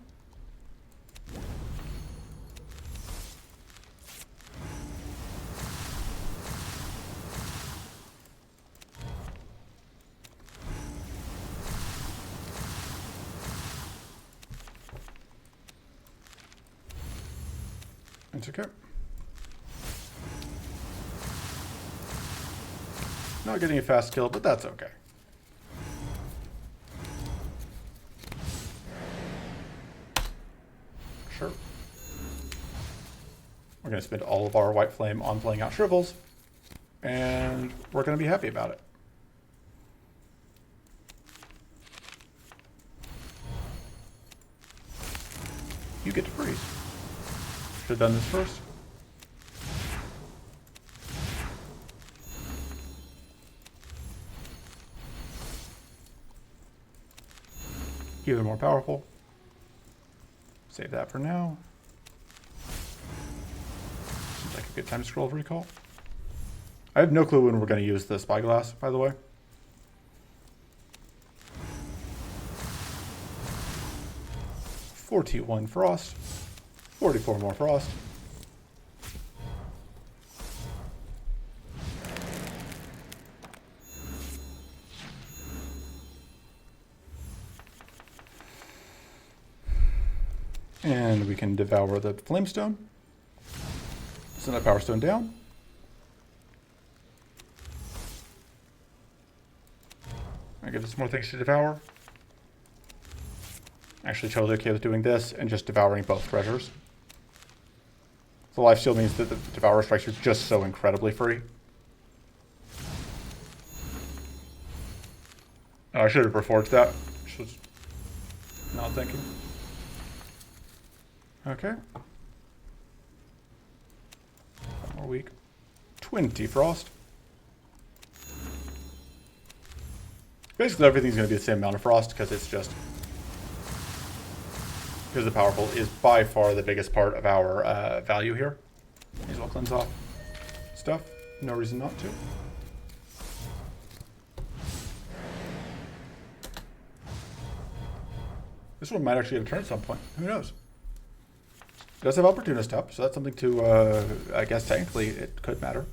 It's okay. Not getting a fast kill, but that's okay. Sure. We're going to spend all of our White Flame on playing out Shrivels, and we're going to be happy about it. You get to freeze. Should have done this first. Even more powerful. Save that for now. Seems like a good time to scroll recall. I have no clue when we're going to use the Spyglass, by the way. $41 frost. 44 more frost. And we can devour the Flamestone. Send that Power Stone down. I give us more things to devour. Actually, totally okay with doing this and just devouring both treasures. The lifesteal means that the Devourer strikes are just so incredibly free. Oh, I should have reforged that. Just not thinking. Okay. One more week. 20 frost. Basically, everything's going to be the same amount of frost because it's just... Because the powerful is by far the biggest part of our value here. May as well cleanse off stuff. No reason not to. This one might actually get a turn at some point. Who knows? It does have Opportunist up, so that's something to, I guess technically it could matter.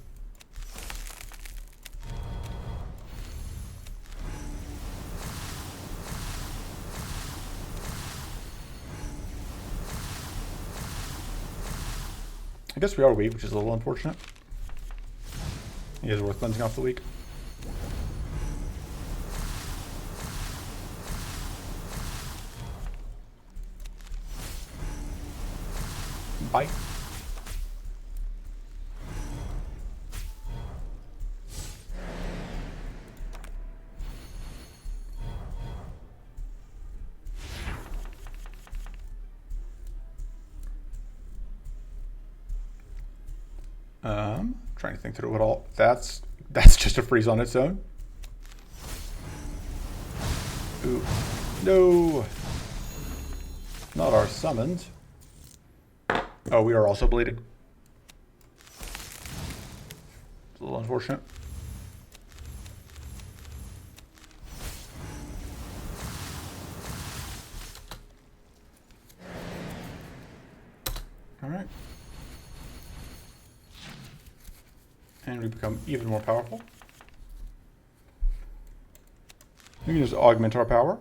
I guess we are weak, which is a little unfortunate. It is worth cleansing off the weak. Bye. Trying to think through it all. That's just a freeze on its own. Ooh. No. Not our summons. Oh, we are also bleeding. It's a little unfortunate. All right. And we become even more powerful. We can just augment our power.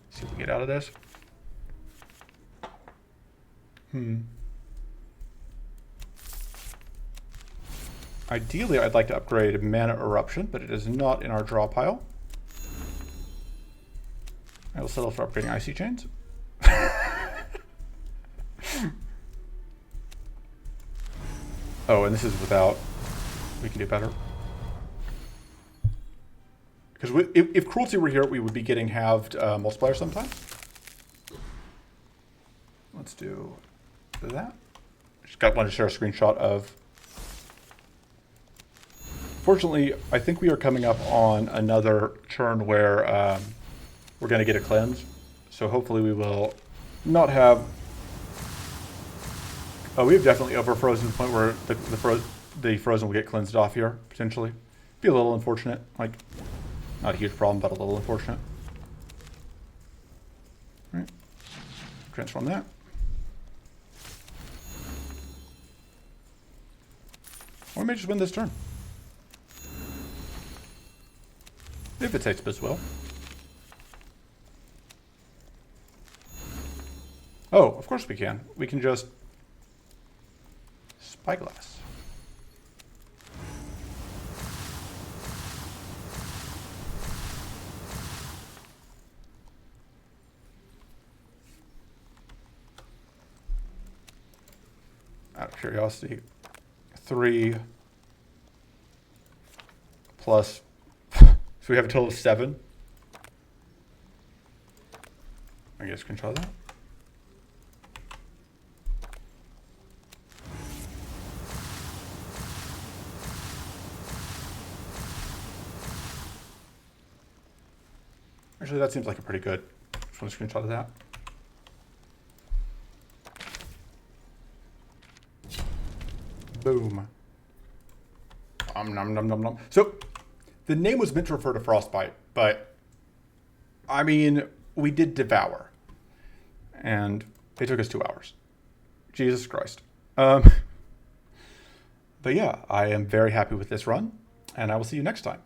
See what we get out of this. Ideally, I'd like to upgrade Mana Eruption, but it is not in our draw pile. I will settle for upgrading Icy Chains. Oh, and this is without... We can do better. Because if Cruelty were here, we would be getting halved multiplier sometimes. Let's do that. Just wanted to share a screenshot of... Fortunately, I think we are coming up on another turn where we're going to get a cleanse. So hopefully we will not have... Oh, we've definitely overfrozen to the point where the frozen will get cleansed off here, potentially. Be a little unfortunate. Like, not a huge problem, but a little unfortunate. All right. Transform that. Or we may just win this turn. If it's Heistbas Will. Oh, of course we can. We can just Spyglass. Out of curiosity, 3 plus, so we have a total of 7. I guess we can try that. Actually, that seems like a pretty good. Just want to screenshot of that. Boom. Nom nom nom nom. So, the name was meant to refer to Frostbite, but I mean, we did devour, and it took us 2 hours. Jesus Christ. But yeah, I am very happy with this run. and I will see you next time.